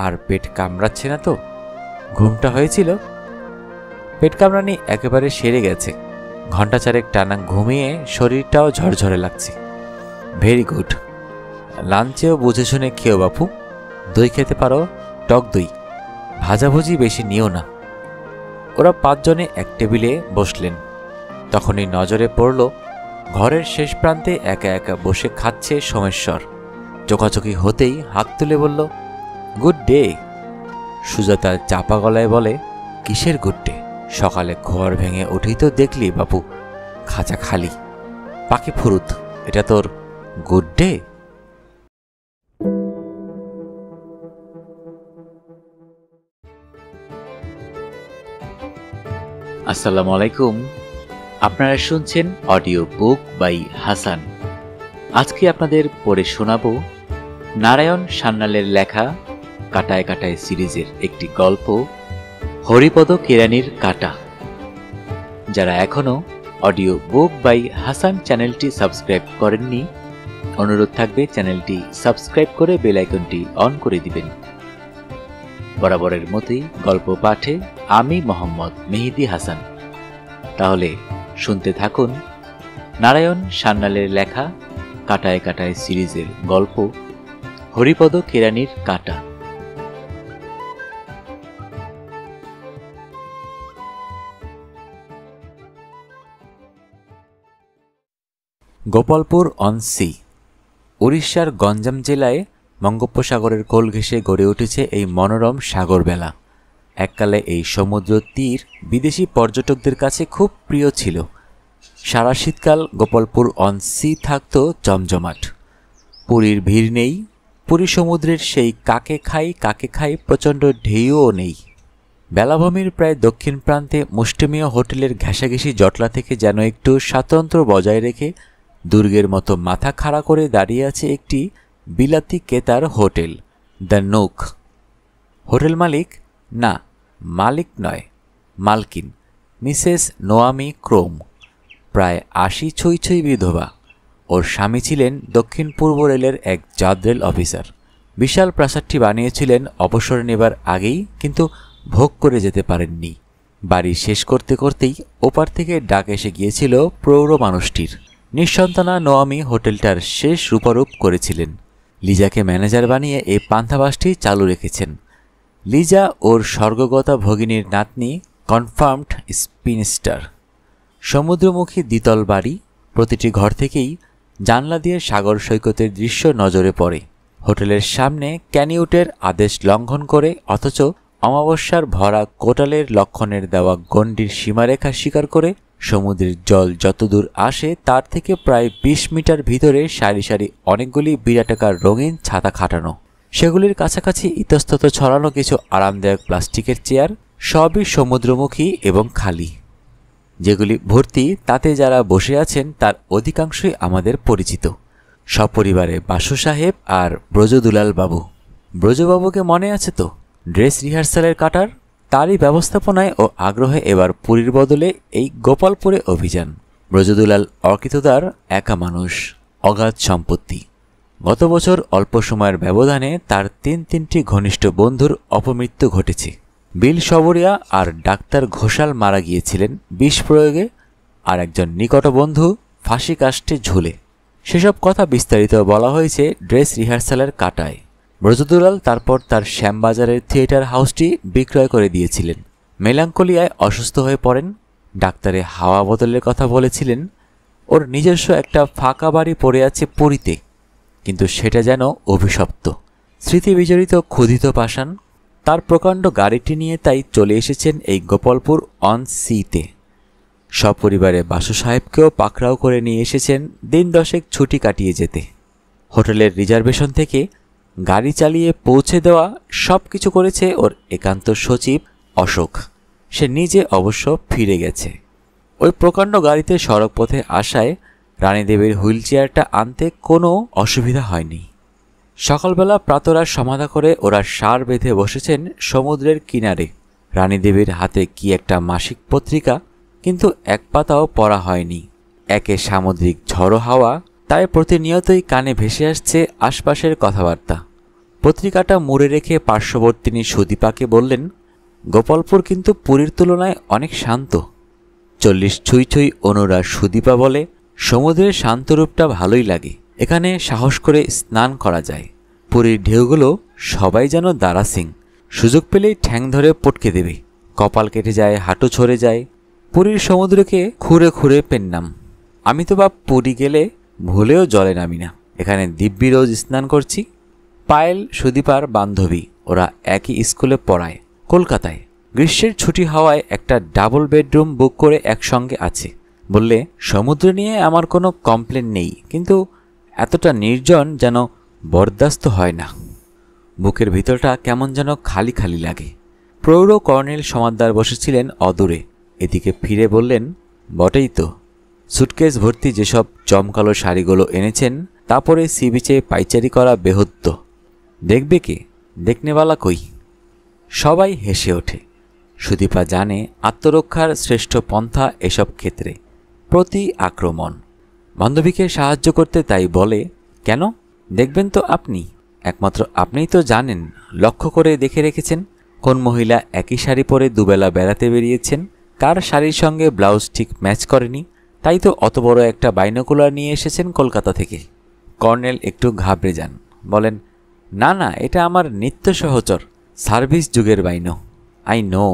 আর পেট কামড়াচ্ছে না তো? ঘুমটা হয়েছিল? পেট কামড়ানি একেবারে সেরে গেছে। ঘণ্টা চারেক টানা ঘুমিয়ে শরীরটাও ঝরঝরে লাগছে। Very good. লাঞ্চেও বুঝে শুনে খেও বাপু। দই খেতে পারো, টক দই। ভাজাভুজি বেশি নিও না। ওরা 5 জনে এক টেবিলে বসলেন। তখনই নজরে পড়ল ঘরের শেষ প্রান্তে একা একা বসে খাচ্ছে সোমেশ্বর। চোখাচোখি হতেই হাত তুলে বলল, গুড ডে। সুজাতা চাপা গলায় বলে, কিসের গুড ডে? সকালে ঘর ভেঙে উঠেই তো দেখলি বাপু খাঁচা খালি। পাখি ফুরুত, এটা তোর গুড ডে? আসসালামু আলাইকুম। আপনারা শুনছেন অডিও বুক বাই হাসান। আজকে আপনাদের পড়ে শোনাব নারায়ণ সান্যালের লেখা কাটায় কাটায় সিরিজের একটি গল্প, হরিপদ কেরানির কাটা। যারা এখনো অডিও বুক বাই হাসান চ্যানেলটি সাবস্ক্রাইব করেননি, অনুরোধ থাকবে চ্যানেলটি সাবস্ক্রাইব করে বেল আইকনটি অন করে দিবেন। বরাবরের মতোই গল্প পাঠে আমি মোহাম্মদ মেহেদি হাসান। তাহলে শুনতে থাকুন নারায়ণ সান্যালের লেখা কাটায় কাটায় সিরিজের গল্প, হরিপদ কেরানির কাটা। Gopalpur on sea. উড়িষ্যার গঞ্জাম জেলায় বঙ্গোপসাগরের কোল ঘেঁষে গড়ে উঠেছে এই মনোরম সাগরবেলা। এককালে এই সমুদ্র তীর বিদেশি পর্যটকদের কাছে খুব প্রিয় ছিল। সারা শীতকাল গোপালপুর অন সি থাকত জমজমাট। পুরীর ভিড় নেই, পুরী সমুদ্রের সেই কাকে খাই প্রচণ্ড ঢেউও নেই। বেলাভূমির প্রায় দক্ষিণ প্রান্তে মুষ্টিমেয় হোটেলের ঘেঁষাঘেঁষি জটলা থেকে যেন একটু স্বাতন্ত্র্য বজায় রেখে দুর্গের মতো মাথা খাড়া করে দাঁড়িয়ে আছে একটি বিলাতি কেতার হোটেল, দ্য নুক। হোটেল মালিক না, মালিক নয়, মালকিন, মিসেস নোয়ামি ক্রোম। প্রায় 80 ছই বিধবা। ওর স্বামী ছিলেন দক্ষিণ পূর্ব রেলের এক জাদরেল অফিসার। বিশাল প্রাসাদটি বানিয়েছিলেন অবসর নেবার আগেই, কিন্তু ভোগ করে যেতে পারেননি। বাড়ি শেষ করতে করতেই ওপার থেকে ডাক এসে গিয়েছিল প্রৌঢ় মানুষটির। নিঃসন্তানা নোয়ামি হোটেলটার শেষ রূপারূপ করেছিলেন। লিজাকে ম্যানেজার বানিয়ে এই পান্থাবাসটি চালু রেখেছেন। লিজা ওর স্বর্গগতা ভগিনীর নাতনি, কনফার্মড স্পিনস্টার। সমুদ্রমুখী দ্বিতল বাড়ি, প্রতিটি ঘর থেকেই জানলা দিয়ে সাগর সৈকতের দৃশ্য নজরে পড়ে। হোটেলের সামনে ক্যানিউটের আদেশ লঙ্ঘন করে অথচ অমাবস্যার ভরা কোটালের লক্ষণের দেওয়া গণ্ডির সীমারেখা স্বীকার করে সমুদ্রের জল যতদূর আসে তার থেকে প্রায় 20 মিটার ভিতরে সারি সারি অনেকগুলি বিরাটাকার রঙিন ছাতা খাটানো। সেগুলির কাছাকাছি ইতস্তত ছড়ানো কিছু আরামদায়ক প্লাস্টিকের চেয়ার, সবই সমুদ্রমুখী এবং খালি। যেগুলি ভর্তি তাতে যারা বসে আছেন তার অধিকাংশই আমাদের পরিচিত। সপরিবারে বাসু সাহেব আর ব্রজদুলাল বাবু। ব্রজবাবুকে মনে আছে তো? ড্রেস রিহার্সালের কাটার। তারই ব্যবস্থাপনায় ও আগ্রহে এবার পুরীর বদলে এই গোপালপুরে অভিযান। ব্রজদুলাল অকৃতদার একা মানুষ, অগাধ সম্পত্তি। গত বছর অল্প সময়ের ব্যবধানে তার তিনটি ঘনিষ্ঠ বন্ধুর অপমৃত্যু ঘটেছে। বিল সবরিয়া আর ডাক্তার ঘোষাল মারা গিয়েছিলেন বিষ প্রয়োগে, আর একজন নিকট বন্ধু ফাঁসি কাষ্ঠে ঝুলে। সেসব কথা বিস্তারিত বলা হয়েছে ড্রেস রিহার্সালের কাটায়। ব্রজদুলাল তারপর তার শ্যামবাজারের থিয়েটার হাউসটি বিক্রয় করে দিয়েছিলেন। মেলাঙ্কোলিয়ায় অসুস্থ হয়ে পড়েন। ডাক্তারে হাওয়া বদলের কথা বলেছিলেন। ওর নিজস্ব একটা ফাঁকা বাড়ি পড়ে আছে পুরীতে, কিন্তু সেটা যেন অভিশপ্ত, স্মৃতিবিজড়িত ক্ষুধিত পাষাণ। তার প্রকাণ্ড গাড়িটি নিয়ে তাই চলে এসেছেন এই গোপালপুর অন সিতে। সপরিবারে বাসু সাহেবকেও পাকড়াও করে নিয়ে এসেছেন দিন 10 ছুটি কাটিয়ে যেতে। হোটেলের রিজার্ভেশন থেকে গাড়ি চালিয়ে পৌঁছে দেওয়া সব কিছু করেছে ওর একান্ত সচিব অশোক। সে নিজে অবশ্য ফিরে গেছে। ওই প্রকাণ্ড গাড়িতে সড়কপথে আসায় রানীদেবীর হুইল চেয়ারটা আনতে কোনো অসুবিধা হয়নি। সকালবেলা প্রাতরাশ সমাধা করে ওরা সার বেঁধে বসেছেন সমুদ্রের কিনারে। রানীদেবীর হাতে কি একটা মাসিক পত্রিকা, কিন্তু এক পাতাও পড়া হয়নি। একে সামুদ্রিক ঝড়ো হাওয়া, তাই প্রতিনিয়তই কানে ভেসে আসছে আশপাশের কথাবার্তা। পত্রিকাটা মুড়ে রেখে পার্শ্ববর্তিনী সুদীপাকে বললেন, গোপালপুর কিন্তু পুরীর তুলনায় অনেক শান্ত। 40 ছুঁই ছুঁই অনুরা সুদীপা বলে, সমুদ্রের শান্তরূপটা ভালোই লাগে, এখানে সাহস করে স্নান করা যায়। পুরীর ঢেউগুলো সবাই যেন দারাসিং, সুযোগ পেলেই ঠ্যাং ধরে পটকে দেবে, কপাল কেটে যায়, হাঁটু ছড়ে যায়। পুরীর সমুদ্রকে খুঁড়ে খুঁড়ে পেন্নাম। আমি তো বাপ পুরী গেলে ভুলেও জলে নামি না, এখানে দিব্যি রোজ স্নান করছি। পায়েল সুদীপার বান্ধবী, ওরা একই স্কুলে পড়ায় কলকাতায়। গ্রীষ্মের ছুটি হওয়ায় একটা ডাবল বেডরুম বুক করে একসঙ্গে আছে। বললে, সমুদ্র নিয়ে আমার কোনো কমপ্লেন নেই, কিন্তু এতটা নির্জন যেন বরদাস্ত হয় না। বুকের ভিতরটা কেমন যেন খালি খালি লাগে। প্রৌঢ় কর্নেল সমাদ্দার বসেছিলেন অদূরে, এদিকে ফিরে বললেন, বটেই তো, সুটকেস ভর্তি যেসব জমকালো শাড়িগুলো এনেছেন তারপরে সি বিচে পাইচারি করা বেহদ্য। দেখবে কে? দেখনেওয়ালা কই? সবাই হেসে ওঠে। সুদীপা জানে আত্মরক্ষার শ্রেষ্ঠ পন্থা এসব ক্ষেত্রে প্রতি আক্রমণ। বান্ধবীকে সাহায্য করতে তাই বলে, কেন দেখবেন তো আপনি? একমাত্র আপনিই তো জানেন, লক্ষ্য করে দেখে রেখেছেন কোন মহিলা একই শাড়ি পরে দুবেলা বেড়াতে বেরিয়েছেন, কার শাড়ির সঙ্গে ব্লাউজ ঠিক ম্যাচ করেনি। তাই তো অত বড় একটা বাইনোকুলার নিয়ে এসেছেন কলকাতা থেকে। কর্নেল একটু ঘাবড়ে যান, বলেন, না না, এটা আমার নিত্য সহচর সার্ভিস যুগের বাইনো। I know.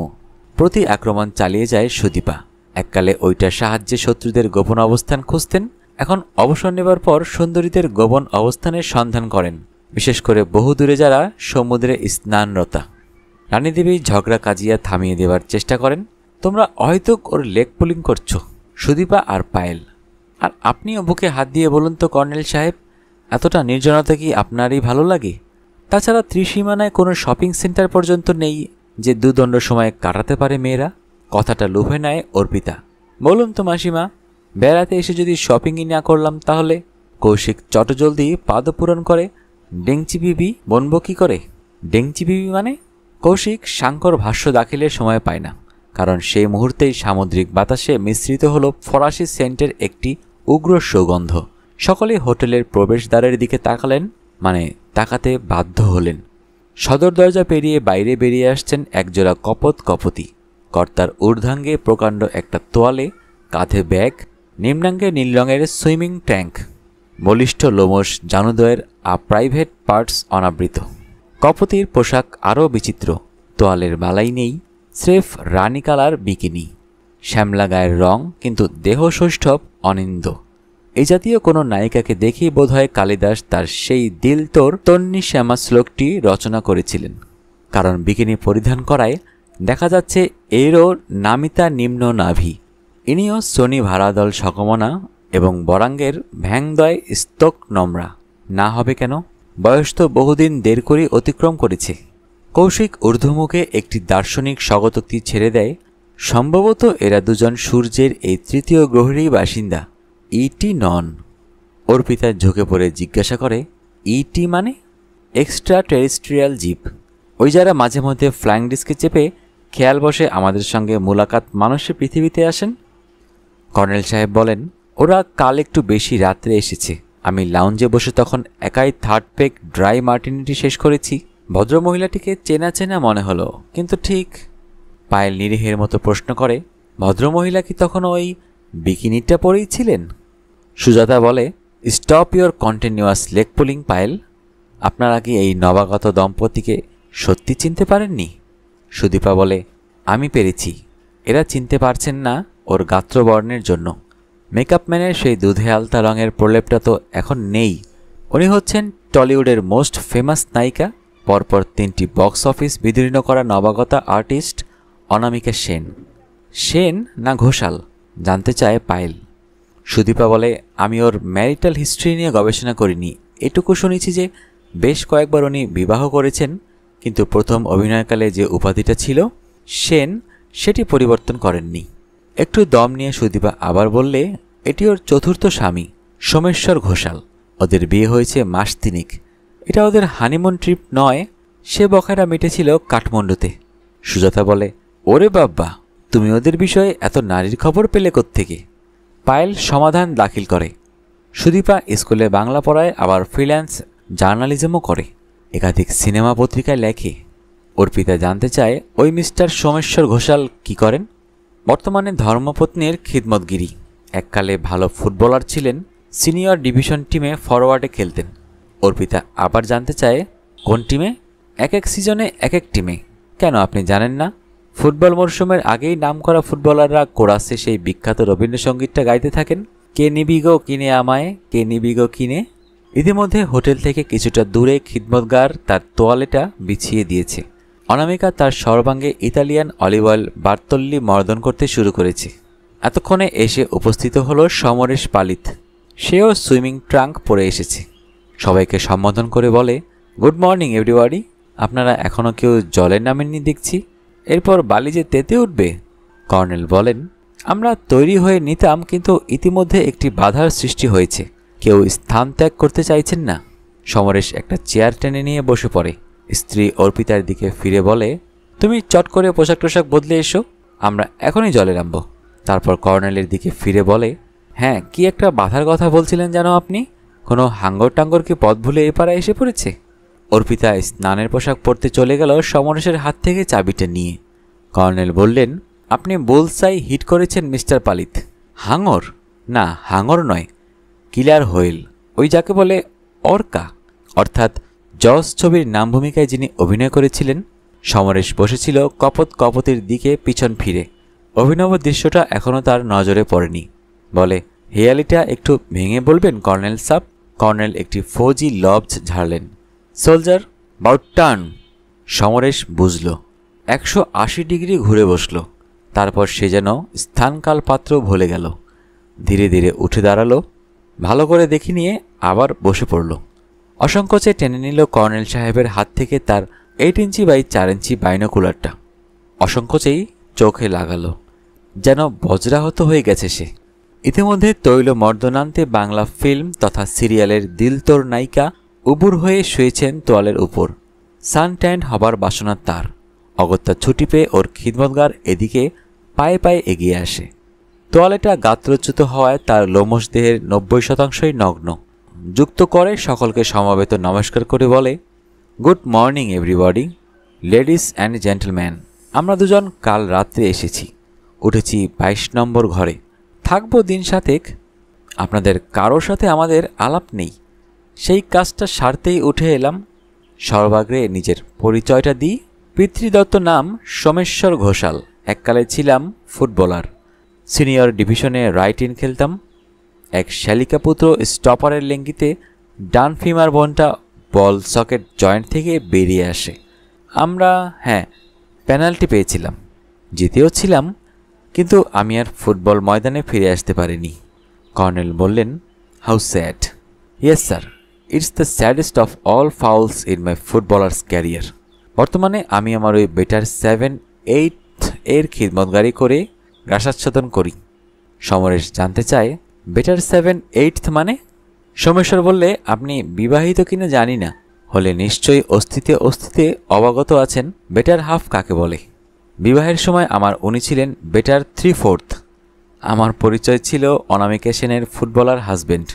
প্রতি আক্রমণ চালিয়ে যায় সুদীপা। এককালে ওইটার সাহায্যে শত্রুদের গোপন অবস্থান খুঁজতেন, এখন অবসর নেবার পর সুন্দরীদের গোপন অবস্থানের সন্ধান করেন, বিশেষ করে বহু দূরে যারা সমুদ্রে স্নানরতা। রানীদেবী ঝগড়া কাজিয়া থামিয়ে দেবার চেষ্টা করেন। তোমরা অহেতুক ওর লেগ পুলিং করছো, সুদীপা আর পায়েল। আর আপনিও বুকে হাত দিয়ে বলুন তো কর্নেল সাহেব, এতটা নির্জনতা কি আপনারই ভালো লাগে? তাছাড়া ত্রিসীমানায় কোনো শপিং সেন্টার পর্যন্ত নেই যে দুদণ্ড সময় কাটাতে পারে মেয়েরা। কথাটা লুভে নেয় অর্পিতা। বলুন তো মাসিমা, বেড়াতে এসে যদি শপিংই না করলাম তাহলে? কৌশিক চটজলদি পাদপূরণ করে, ডেংচি বিবি বনব কি করে? ডেংচি বিবি মানে? কৌশিক সাংকর ভাষ্য দাখিলের সময় পায় না, কারণ সেই মুহূর্তেই সামুদ্রিক বাতাসে মিশ্রিত হলো ফরাসি সেন্টের একটি উগ্র সুগন্ধ। সকলেই হোটেলের প্রবেশদ্বারের দিকে তাকালেন, মানে তাকাতে বাধ্য হলেন। সদর দরজা পেরিয়ে বাইরে বেরিয়ে আসছেন একজোড়া কপত কপতি। কর্তার ঊর্ধ্বাঙ্গে প্রকাণ্ড একটা তোয়ালে, কাঁধে ব্যাগ, নিম্নাঙ্গে নীল রঙের সুইমিং ট্যাঙ্ক, বলিষ্ঠ লোমশ জানুদয়ের প্রাইভেট পার্টস অনাবৃত। কপতির পোশাক আরও বিচিত্র। তোয়ালের বালাই নেই, স্রেফ রানী কালার বিকিনি, শ্যামলা গায়ের রং, কিন্তু দেহ সৌষ্ঠব অনিন্দ। এই জাতীয় কোনো নায়িকাকে দেখেই বোধহয় কালিদাস তার সেই দিল তোর তন্নি শ্যামা শ্লোকটি রচনা করেছিলেন, কারণ বিকিনি পরিধান করায় দেখা যাচ্ছে এরও নামিতা নিম্ন নাভি। ইনিও সোনি ভাড়াদল সকমনা এবং বরাঙ্গের ভ্যাংদয় স্তক নম্রা না হবে কেন? বয়স তো বহুদিন দের করে অতিক্রম করেছে। কৌশিক ঊর্ধ্বমুখে একটি দার্শনিক স্বগতোক্তি ছেড়ে দেয়, সম্ভবত এরা দুজন সূর্যের এই তৃতীয় গ্রহেরই বাসিন্দা, ইটি নন। অর্পিতা ঝুঁকে পড়ে জিজ্ঞাসা করে, ইটি মানে? এক্সট্রা টেরিস্ট্রিয়াল জীব, ওই যারা মাঝে মধ্যে ফ্লাইং ডিস্কে চেপে খেয়াল বসে আমাদের সঙ্গে মুলাকাত মানুষের পৃথিবীতে আসেন। কর্নেল সাহেব বলেন, ওরা কাল একটু বেশি রাত্রে এসেছে। আমি লাউঞ্জে বসে তখন একাই থার্ড পেক ড্রাই মার্টিনিটি শেষ করেছি। ভদ্রমহিলাটিকে চেনা চেনা মনে হলো, কিন্তু ঠিক। পায়েল নিরীহের মতো প্রশ্ন করে, ভদ্রমহিলা কি তখন ওই বিকিনিটা পরেই ছিলেন? সুজাতা বলে, stop your continuous leg pulling Payel. আপনারা কি এই নবাগত দম্পতিকে সত্যি চিনতে পারেননি? সুদীপা বলে, আমি পেরেছি। এরা চিনতে পারছেন না ওর গাত্রবর্ণের জন্য। মেকআপ ম্যানের সেই দুধে আলতা রঙের প্রলেপটা তো এখন নেই। উনি হচ্ছেন টলিউডের মোস্ট ফেমাস নায়িকা, পরপর 3টি বক্স অফিস বিদীর্ণ করা নবাগতা আর্টিস্ট অনামিকা সেন। সেন না ঘোষাল জানতে চায় পায়েল। সুদীপা বলে, আমি ওর ম্যারিটাল হিস্ট্রি নিয়ে গবেষণা করিনি, এটুকু শুনেছি যে বেশ কয়েকবার উনি বিবাহ করেছেন, কিন্তু প্রথম অভিনয়কালে যে উপাধিটা ছিল সেন, সেটি পরিবর্তন করেননি। একটু দম নিয়ে সুদীপা আবার বললে, এটি ওর চতুর্থ স্বামী সোমেশ্বর ঘোষাল। ওদের বিয়ে হয়েছে মাস 3। এটা ওদের হানিমুন ট্রিপ নয়, সে বখারা মিটেছিল কাঠমান্ডুতে। সুজাতা বলে, ওরে বাব্বা, তুমি ওদের বিষয়ে এত নারীর খবর পেলে কোত্থেকে? পায়েল সমাধান দাখিল করে, সুদীপা স্কুলে বাংলা পড়ায়, আবার ফ্রিল্যান্স জার্নালিজমও করে। একাধিক সিনেমা পত্রিকায় লেখে। অর্পিতা জানতে চায় ওই মিস্টার সোমেশ্বর ঘোষাল কি করেন। বর্তমানে ধর্মপত্নীর খিদমতগিরি। এককালে ভালো ফুটবলার ছিলেন, সিনিয়র ডিভিশন টিমে ফরওয়ার্ডে খেলতেন। অর্পিতা আবার জানতে চায় কোন টিমে। এক এক সিজনে এক এক টিমে। কেন আপনি জানেন না? ফুটবল মরশুমের আগেই নামকরা ফুটবলাররা কোরাসে সেই বিখ্যাত রবীন্দ্রসঙ্গীতটা গাইতে থাকেন, কে নিবি গো কিনে আমায়, কে নিবি গো কিনে। ইতিমধ্যে হোটেল থেকে কিছুটা দূরে খিদমতগার তার তোয়ালেটা বিছিয়ে দিয়েছে। অনামিকা তার সর্বাঙ্গে ইতালিয়ান অলিভ অয়েল বার্তল্লি মর্দন করতে শুরু করেছে। এতক্ষণে এসে উপস্থিত হলো সমরেশ পালিত। সেও সুইমিং ট্রাঙ্ক পরে এসেছে। সবাইকে সম্বোধন করে বলে, গুড মর্নিং এভরিবডি। আপনারা এখনও কেউ জলে নামেননি দেখছি, এরপর বালিজে তেতে উঠবে। কর্নেল বলেন, আমরা তৈরি হয়ে নিতাম, কিন্তু ইতিমধ্যে একটি বাধার সৃষ্টি হয়েছে। কেউ স্থান ত্যাগ করতে চাইছেন না। সমরেশ একটা চেয়ার টেনে নিয়ে বসে পড়ে। স্ত্রী অর্পিতার দিকে ফিরে বলে, তুমি চট করে পোশাক টোশাক বদলে এসো, আমরা এখনই জলে নামব। তারপর কর্নেলের দিকে ফিরে বলে, হ্যাঁ, কি একটা বাধার কথা বলছিলেন জানো আপনি? কোনো হাঙ্গর টাঙ্গর কি পথ ভুলে এ পাড়ায় এসে পড়েছে? অর্পিতা স্নানের পোশাক পরতে চলে গেল সমরেশের হাত থেকে চাবিটা নিয়ে। কর্নেল বললেন, আপনি বুলসাই হিট করেছেন মিস্টার পালিত। হাঙর? না, হাঙর নয়, কিলার হোয়েল। ওই যাকে বলে অর্কা, অর্থাৎ জস ছবির নাম ভূমিকায় যিনি অভিনয় করেছিলেন। সমরেশ বসেছিল কপত কপতির দিকে পিছন ফিরে। অভিনব দৃশ্যটা এখনও তার নজরে পড়েনি। বলে, হেয়ালিটা একটু ভেঙে বলবেন কর্নেল সাব। কর্নেল একটি ফৌজি লবজ ঝাড়লেন। Soldier, about turn. সমরেশ বুঝল। 180 ডিগ্রি ঘুরে বসল। তারপর সে যেন স্থানকাল পাত্র ভুলে গেল। ধীরে ধীরে উঠে দাঁড়ালো, ভালো করে দেখে নিয়ে আবার বসে পড়ল। অসংকোচে টেনে নিল কর্নেল সাহেবের হাত থেকে তার 8 ইঞ্চি বাই 4 ইঞ্চি বাইনোকুলারটা। অসংকোচেই চোখে লাগালো, যেন বজ্রাহত হয়ে গেছে সে। ইতিমধ্যে তৈল মর্দনান্তে বাংলা ফিল্ম তথা সিরিয়ালের দিল তোর নায়িকা উবুর হয়ে শুয়েছেন তোয়ালের উপর। সানট্যান্ড হবার বাসনা তার। অগত্যা ছুটি পেয়ে ওর খিদমতগার এদিকে পায়ে পায়ে এগিয়ে আসে। তোয়ালেটা গাত্রচ্যুত হওয়ায় তার লোমশ দেহের 90% নগ্ন। যুক্ত করে সকলকে সমবেত নমস্কার করে বলে, good morning everybody, ladies and gentleman. আমরা দুজন কাল রাত্রে এসেছি। উঠেছি 22 নম্বর ঘরে, থাকবো দিন সাতেক। আপনাদের কারোর সাথে আমাদের আলাপ নেই, সেই কাজটা সারতেই উঠে এলাম। সর্বাগ্রে নিজের পরিচয়টা দিই। পিতৃদত্ত নাম সোমেশ্বর ঘোষাল। এককালে ছিলাম ফুটবলার। সিনিয়র ডিভিশনে রাইট ইন খেলতাম। এক শালিকাপুত্র স্টপারের লেঙ্গিতে ডান ফিমার বোনটা বল সকেট জয়েন্ট থেকে বেরিয়ে আসে। আমরা পেনাল্টি পেয়েছিলাম, জিতেও ছিলাম, কিন্তু আমি আর ফুটবল ময়দানে ফিরে আসতে পারিনি। কর্নেল বললেন, how sad. Yes sir, it's the saddest of all fouls in my footballers career. বর্তমানে আমি আমার ওই বেটার 7-8 এর খিদমতগারি করে গ্রাসাচ্ছাদন করি। সমরেশ জানতে চায়, বেটার 7-8 মানে? সোমেশ্বর বললে, আপনি বিবাহিত কিনা জানি না, হলে নিশ্চয়ই অস্তিত্বে অবগত আছেন বেটার হাফ কাকে বলে। বিবাহের সময় আমার উনি ছিলেন বেটার 3/4। আমার পরিচয় ছিল অনামিকা সেনের ফুটবলার হাজবেন্ড।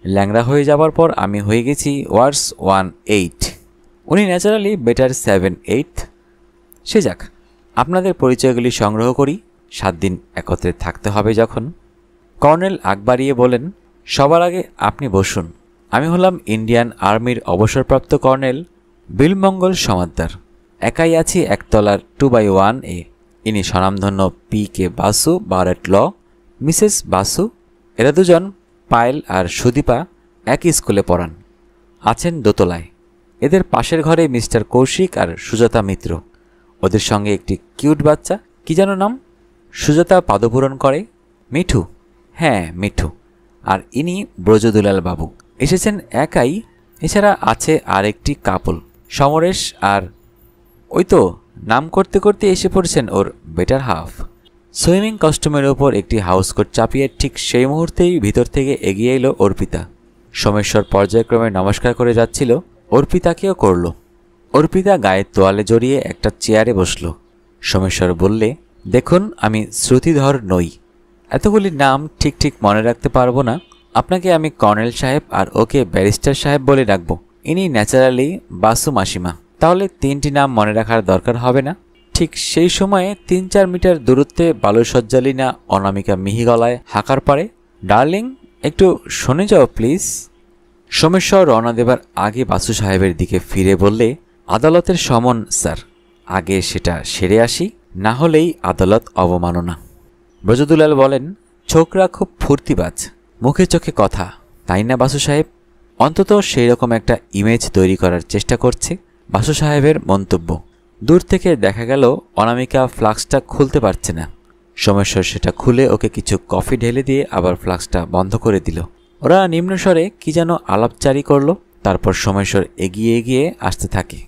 ল্যাংড়া হয়ে যাবার পর আমি হয়ে গেছি ওয়ার্স 1/8। উনি ন্যাচারালি বেটার 7/8। সে যাক, আপনাদের পরিচয়গুলি সংগ্রহ করি, 7 দিন একত্রে থাকতে হবে যখন। কর্নেল আগ বাড়িয়ে বলেন, সবার আগে আপনি বসুন। আমি হলাম ইন্ডিয়ান আর্মির অবসরপ্রাপ্ত কর্নেল বিলমঙ্গল সমাদ্দার। একাই আছি একতলার 2/1 ইনি স্বনামধন্য PK বাসু, বারেট ল, মিসেস বাসু। এরা দুজন, পায়েল আর সুদীপা, একই স্কুলে পড়ান, আছেন দোতলায়। এদের পাশের ঘরে মিস্টার কৌশিক আর সুজাতা মিত্র। ওদের সঙ্গে একটি কিউট বাচ্চা, কি যেন নাম। সুজাতা পাদপূরণ করে। মিঠু, হ্যাঁ মিঠু। আর ইনি ব্রজদুলাল বাবু, এসেছেন একাই। এছাড়া আছে আর একটি কাপল, সমরেশ। আর ওই তো নাম করতে করতে এসে পড়েছেন ওর বেটার হাফ। সুইমিং কস্টিউমের ওপর একটি হাউসকোট চাপিয়ে ঠিক সেই মুহূর্তেই ভিতর থেকে এগিয়ে এলো অর্পিতা। সোমেশ্বর পর্যায়ক্রমে নমস্কার করে যাচ্ছিল, অর্পিতাকেও করল। অর্পিতা গায়ের তোয়ালে জড়িয়ে একটা চেয়ারে বসল। সোমেশ্বর বললে, দেখুন, আমি শ্রুতিধর নই, এতগুলি নাম ঠিক মনে রাখতে পারবো না। আপনাকে আমি কর্নেল সাহেব আর ওকে ব্যারিস্টার সাহেব বলে ডাকবো, ইনি ন্যাচারালি বাসু মাসিমা। তাহলে 3টি নাম মনে রাখার দরকার হবে না। ঠিক সেই সময়ে 3-4 মিটার দূরত্বে বালুসজ্জালিনা অনামিকা মিহি গলায় হাঁকার পারে, ডার্লিং একটু শুনে যাও প্লিজ। সোমেশ্বর রওনা দেবার আগে বাসু সাহেবের দিকে ফিরে বললে, আদালতের সমন স্যার, আগে সেটা সেরে আসি, না হলেই আদালত অবমাননা। ব্রজদুলাল বলেন, ছোকরা খুব ফুর্তিবাজ, মুখে চোখে কথা, তাই না বাসু সাহেব? অন্তত সেই রকম একটা ইমেজ তৈরি করার চেষ্টা করছে বাসু সাহেবের মন্তব্য। দূর থেকে দেখা গেল অনামিকা ফ্লাক্সটা খুলতে পারছে না। সোমেশ্বর সেটা খুলে ওকে কিছু কফি ঢেলে দিয়ে আবার ফ্লাক্সটা বন্ধ করে দিল। ওরা নিম্নস্বরে কি যেন আলাপচারি করল। তারপর সোমেশ্বর এগিয়ে এগিয়ে আসতে থাকে।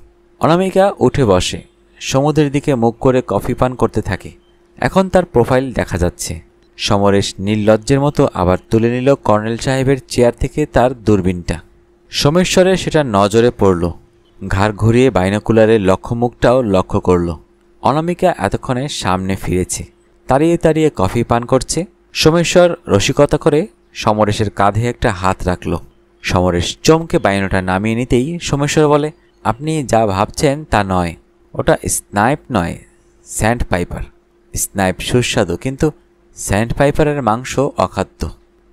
অনামিকা উঠে বসে, সমুদ্রের দিকে মুখ করে কফি পান করতে থাকে। এখন তার প্রোফাইল দেখা যাচ্ছে। সমরেশ নির্লজ্জের মতো আবার তুলে নিল কর্নেল সাহেবের চেয়ার থেকে তার দূরবীনটা। সোমেশ্বরের সেটা নজরে পড়ল। ঘাড় ঘুরিয়ে বাইনোকুলারের লক্ষ্যমুখটাও লক্ষ্য করল। অনামিকা এতক্ষণে সামনে ফিরেছে, তাড়িয়ে তাড়িয়ে কফি পান করছে। সোমেশ্বর রসিকতা করে সমরেশের কাঁধে একটা হাত রাখল। সমরেশ চমকে বাইনোটা নামিয়ে নিতেই সোমেশ্বর বলে, আপনি যা ভাবছেন তা নয়, ওটা স্নাইপ নয়, স্যান্ড পাইপার। স্নাইপ সুস্বাদু, কিন্তু স্যান্ড পাইপারের মাংস অখাদ্য।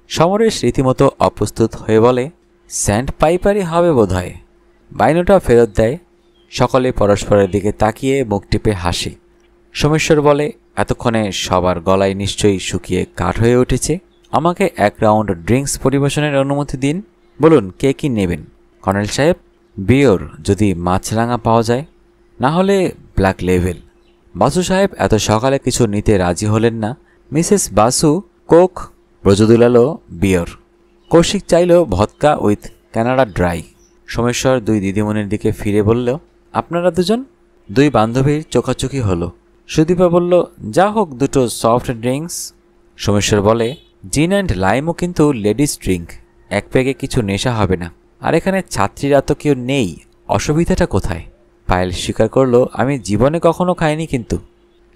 সমরেশ রীতিমতো অপ্রস্তুত হয়ে বলে, স্যান্ড পাইপারই হবে বোধহয়। বাইনোটা ফেরত দেয়। সকলে পরস্পরের দিকে তাকিয়ে মুখ টিপে হাসে। সোমেশ্বর বলে, এতক্ষণে সবার গলায় নিশ্চয়ই শুকিয়ে কাঠ হয়ে উঠেছে। আমাকে 1 রাউন্ড ড্রিঙ্কস পরিবেশনের অনুমতি দিন। বলুন কে কি নেবেন? কর্নেল সাহেব, বিয়র যদি মাছরাঙা পাওয়া যায়, না হলে ব্ল্যাক লেভেল। বাসু সাহেব এত সকালে কিছু নিতে রাজি হলেন না। মিসেস বাসু কোক, ব্রজদুলালও বিয়র। কৌশিক চাইল vodka with Canada dry. Someshwar 2 দিদিমণির দিকে ফিরে বলল, আপনারা দুজন? 2 বান্ধবীর চোখাচোখি হলো। সুদীপা বলল, যা হোক 2টো সফট ড্রিঙ্কস। সোমেশ্বর বলে, জিন অ্যান্ড লাইমও কিন্তু লেডিস ড্রিঙ্ক, 1 পেগে কিছু নেশা হবে না। আর এখানে ছাত্রীরা তো কেউ নেই, অসুবিধাটা কোথায়? পায়েল স্বীকার করল, আমি জীবনে কখনো খাইনি কিন্তু।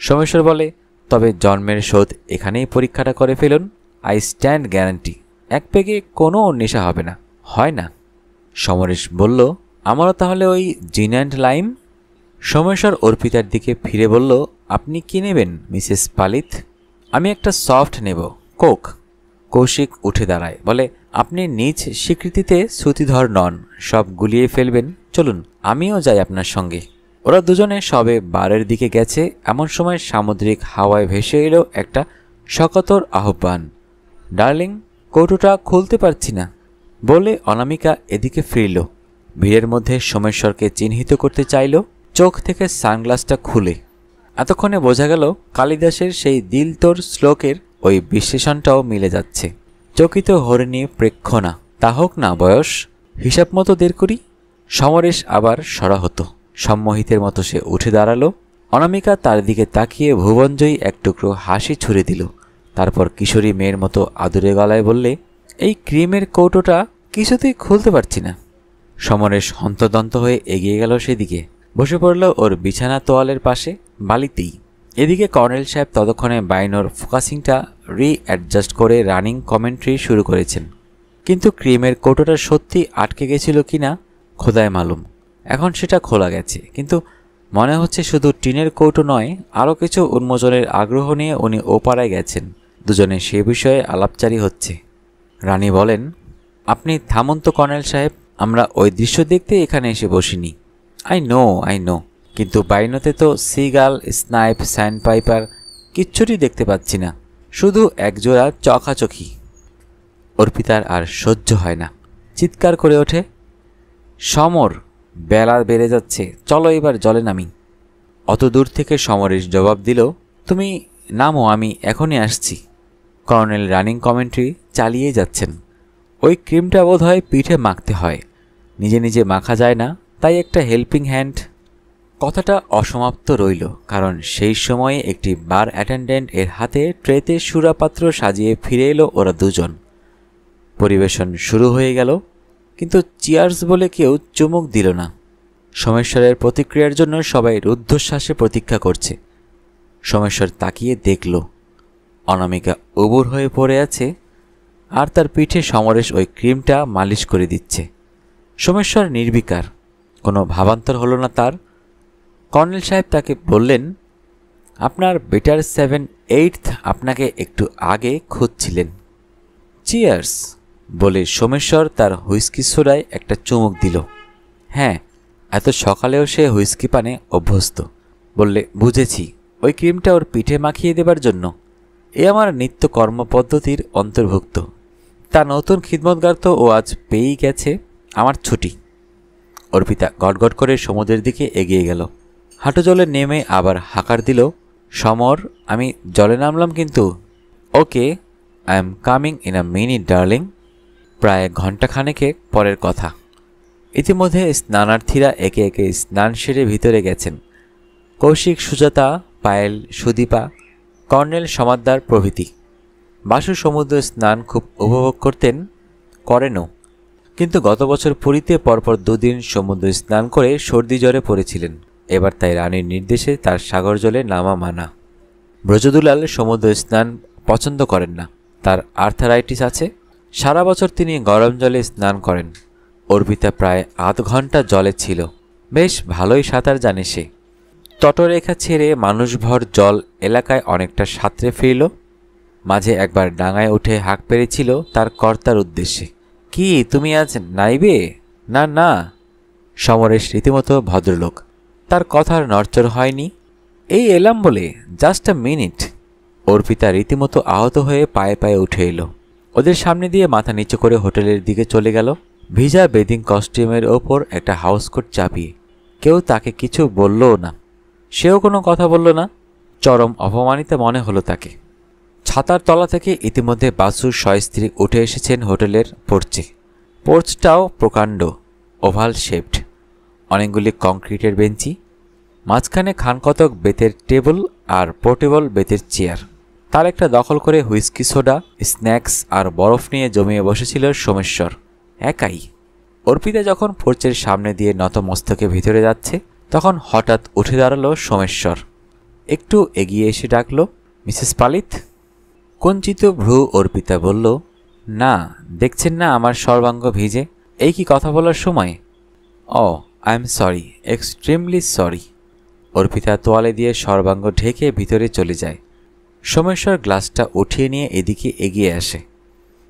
সোমেশ্বর বলে, তবে জন্মের শোধ এখানেই পরীক্ষাটা করে ফেলুন। আই স্ট্যান্ড গ্যারান্টি 1 পেগে কোনো নেশা হবে না। হয় না? সমরেশ বলল, আমারও তাহলে ওই জিন অ্যান্ড লাইম। সোমেশ্বর অর্পিতার দিকে ফিরে বলল, আপনি কি নেবেন মিসেস পালিত? আমি একটা সফট নেব, কোক। কৌশিক উঠে দাঁড়ায়, বলে, আপনি নিজ স্বীকৃতিতে শ্রুতিধর নন, সব গুলিয়ে ফেলবেন। চলুন আমিও যাই আপনার সঙ্গে। ওরা দুজনে সবে বারের দিকে গেছে, এমন সময় সামুদ্রিক হাওয়ায় ভেসে এলো একটা সকাতর আহ্বান, ডার্লিং কৌটোটা খুলতে পারছি না। বলে অনামিকা এদিকে ফিরল। ভিড়ের মধ্যে সোমেশ্বরকে চিহ্নিত করতে চাইল, চোখ থেকে সানগ্লাসটা খুলে। এতক্ষণে বোঝা গেল কালিদাসের সেই দিল তোর শ্লোকের ওই বিশ্লেষণটাও মিলে যাচ্ছে। চকিত হরিণী প্রেক্ষণা, তা হোক না বয়স, হিসাব মতো দের করি। সমরেশ আবার সরাহত, সম্মোহিতের মতো সে উঠে দাঁড়ালো। অনামিকা তার দিকে তাকিয়ে ভুবনজয়ী এক টুকরো হাসি ছুড়ে দিল। তারপর কিশোরী মেয়ের মতো আদুরে গলায় বললে, এই ক্রিমের কৌটোটা কিছুতেই খুলতে পারছি না। সমরেশ হন্তদন্ত হয়ে এগিয়ে গেল সেদিকে, বসে পড়ল ওর বিছানা তোয়ালের পাশে, বালিতেই। এদিকে কর্নেল সাহেব ততক্ষণে বাইনোর ফোকাসিংটা অ্যাডজাস্ট করে রানিং কমেন্ট্রি শুরু করেছেন। কিন্তু ক্রিমের কৌটোটা সত্যি আটকে গেছিল কিনা খোদায় মালুম। এখন সেটা খোলা গেছে, কিন্তু মনে হচ্ছে শুধু টিনের কৌটো নয়, আরও কিছু উন্মোচনের আগ্রহ নিয়ে উনি ওপাড়ায় গেছেন। দুজনে সে বিষয়ে আলাপচারি হচ্ছে। রানী বলেন, আপনি থামুন তো কর্নেল সাহেব, আমরা ওই দৃশ্য দেখতে এখানে এসে বসিনি। আই নো, কিন্তু বাইনোতে তো সিগাল, স্নাইপ, স্যান্ড পাইপার কিচ্ছুটি দেখতে পাচ্ছি না, শুধু একজোড়া চখাচখি। অর্পিতার আর সহ্য হয় না, চিৎকার করে ওঠে, সমর, বেলা বেড়ে যাচ্ছে, চলো এবার জলে নামি। অত দূর থেকে সমরেশ জবাব দিল, তুমি নামো, আমি এখনই আসছি। কর্নেল রানিং কমেন্ট্রি চালিয়ে যাচ্ছেন। ওই ক্রিমটা বোধ হয় পিঠে মাখতে হয়, নিজে নিজে মাখা যায় না, তাই একটা হেল্পিং হ্যান্ড। কথাটা অসমাপ্ত রইল, কারণ সেই সময়ে একটি বার অ্যাটেন্ডেন্ট এর হাতে ট্রেতে সুরাপাত্র সাজিয়ে ফিরে এলো ওরা দুজন। পরিবেশন শুরু হয়ে গেল, কিন্তু চিয়ার্স বলে কেউ চুমুক দিল না। সোমেশ্বরের প্রতিক্রিয়ার জন্য সবাই রুদ্ধশ্বাসে প্রতীক্ষা করছে। সোমেশ্বর তাকিয়ে দেখল অনামিকা উবুর হয়ে পড়ে আছে, আর তার পিঠে সমরেশ ওই ক্রিমটা মালিশ করে দিচ্ছে। সোমেশ্বর নির্বিকার, কোনো ভাবান্তর হলো না তার। কর্নেল সাহেব তাকে বললেন, আপনার বেটার 7/8 আপনাকে একটু আগে খুঁজছিলেন। চিয়ার্স বলে সোমেশ্বর তার হুইস্কি সোডায় একটা চুমুক দিল। হ্যাঁ, এত সকালেও সে হুইস্কি পানে অভ্যস্ত। বললে, বুঝেছি, ওই ক্রিমটা ওর পিঠে মাখিয়ে দেবার জন্য। এ আমার নিত্য কর্মপদ্ধতির অন্তর্ভুক্ত। তা নতুন খিদমতগার তো ও আজ পেয়েই গেছে, আমার ছুটি। অর্পিতা গটগট করে সমুদ্রের দিকে এগিয়ে গেল। হাঁটু জলে নেমে আবার হাঁকার দিল, সমর, আমি জলে নামলাম কিন্তু। Okay, I am coming in a minute darling. প্রায় ঘণ্টাখানেকের পরের কথা। ইতিমধ্যে স্নানার্থীরা একে একে স্নান সেরে ভিতরে গেছেন। কৌশিক, সুজাতা, পায়েল, সুদীপা, কর্নেল, সমাদ্দার প্রভৃতি। বাসু সমুদ্র স্নান খুব উপভোগ করেনও, কিন্তু গত বছর পুরীতে পরপর 2 দিন সমুদ্র স্নান করে সর্দি জ্বরে পড়েছিলেন। এবার তাই রানীর নির্দেশে তার সাগর জলে নামা মানা। ব্রজদুলাল সমুদ্র স্নান পছন্দ করেন না, তার আর্থারাইটিস আছে। সারা বছর তিনি গরম জলে স্নান করেন। অর্পিতা প্রায় আধ ঘন্টা জলে ছিল। বেশ ভালোই সাঁতার জানে সে। তটরেখা ছেড়ে মানুষভর জল এলাকায় অনেকটা সাঁতরে ফিরল। মাঝে একবার ডাঙায় উঠে হাঁক পেরেছিল তার কর্তার উদ্দেশ্যে, কি তুমি আজ নাইবে? না না। সমরেশ রীতিমতো ভদ্রলোক, তার কথার নড়চড় হয়নি। এই এলাম বলে, জাস্ট আ মিনিট। অর্পিতা রীতিমতো আহত হয়ে পায়ে পায়ে উঠে এলো। ওদের সামনে দিয়ে মাথা নিচু করে হোটেলের দিকে চলে গেল, ভিজা বেদিং কস্টিউমের ওপর একটা হাউসকোট চাপিয়ে। কেউ তাকে কিছু বললও না, সেও কোনো কথা বলল না। চরম অপমানিত মনে হলো তাকে। ছাতার তলা থেকে ইতিমধ্যে বাসু সস্ত্রী উঠে এসেছেন হোটেলের পোর্চে। পোর্চটাও প্রকাণ্ড, ওভাল শেপড, অনেকগুলি কংক্রিটের বেঞ্চি, মাঝখানে খানকতক বেতের টেবিল আর পোর্টেবল বেতের চেয়ার। তার একটা দখল করে হুইস্কি, সোডা, স্ন্যাক্স আর বরফ নিয়ে জমিয়ে বসেছিল সোমেশ্বর একাই। অর্পিতা যখন পোর্চের সামনে দিয়ে নতমস্তকে ভিতরে যাচ্ছে, তখন হঠাৎ উঠে দাঁড়ালো সোমেশ্বর। একটু এগিয়ে এসে ডাকল, মিসেস পালিত। কঞ্চিত ভ্রু অর্পিতা বলল, না, দেখছেন না আমার সর্বাঙ্গ ভিজে, এই কি কথা বলার সময়? Oh, I am sorry, extremely sorry. Arpita তোয়ালে দিয়ে সর্বাঙ্গ ঢেকে ভিতরে চলে যায়। সোমেশ্বর গ্লাসটা উঠিয়ে নিয়ে এদিকে এগিয়ে আসে।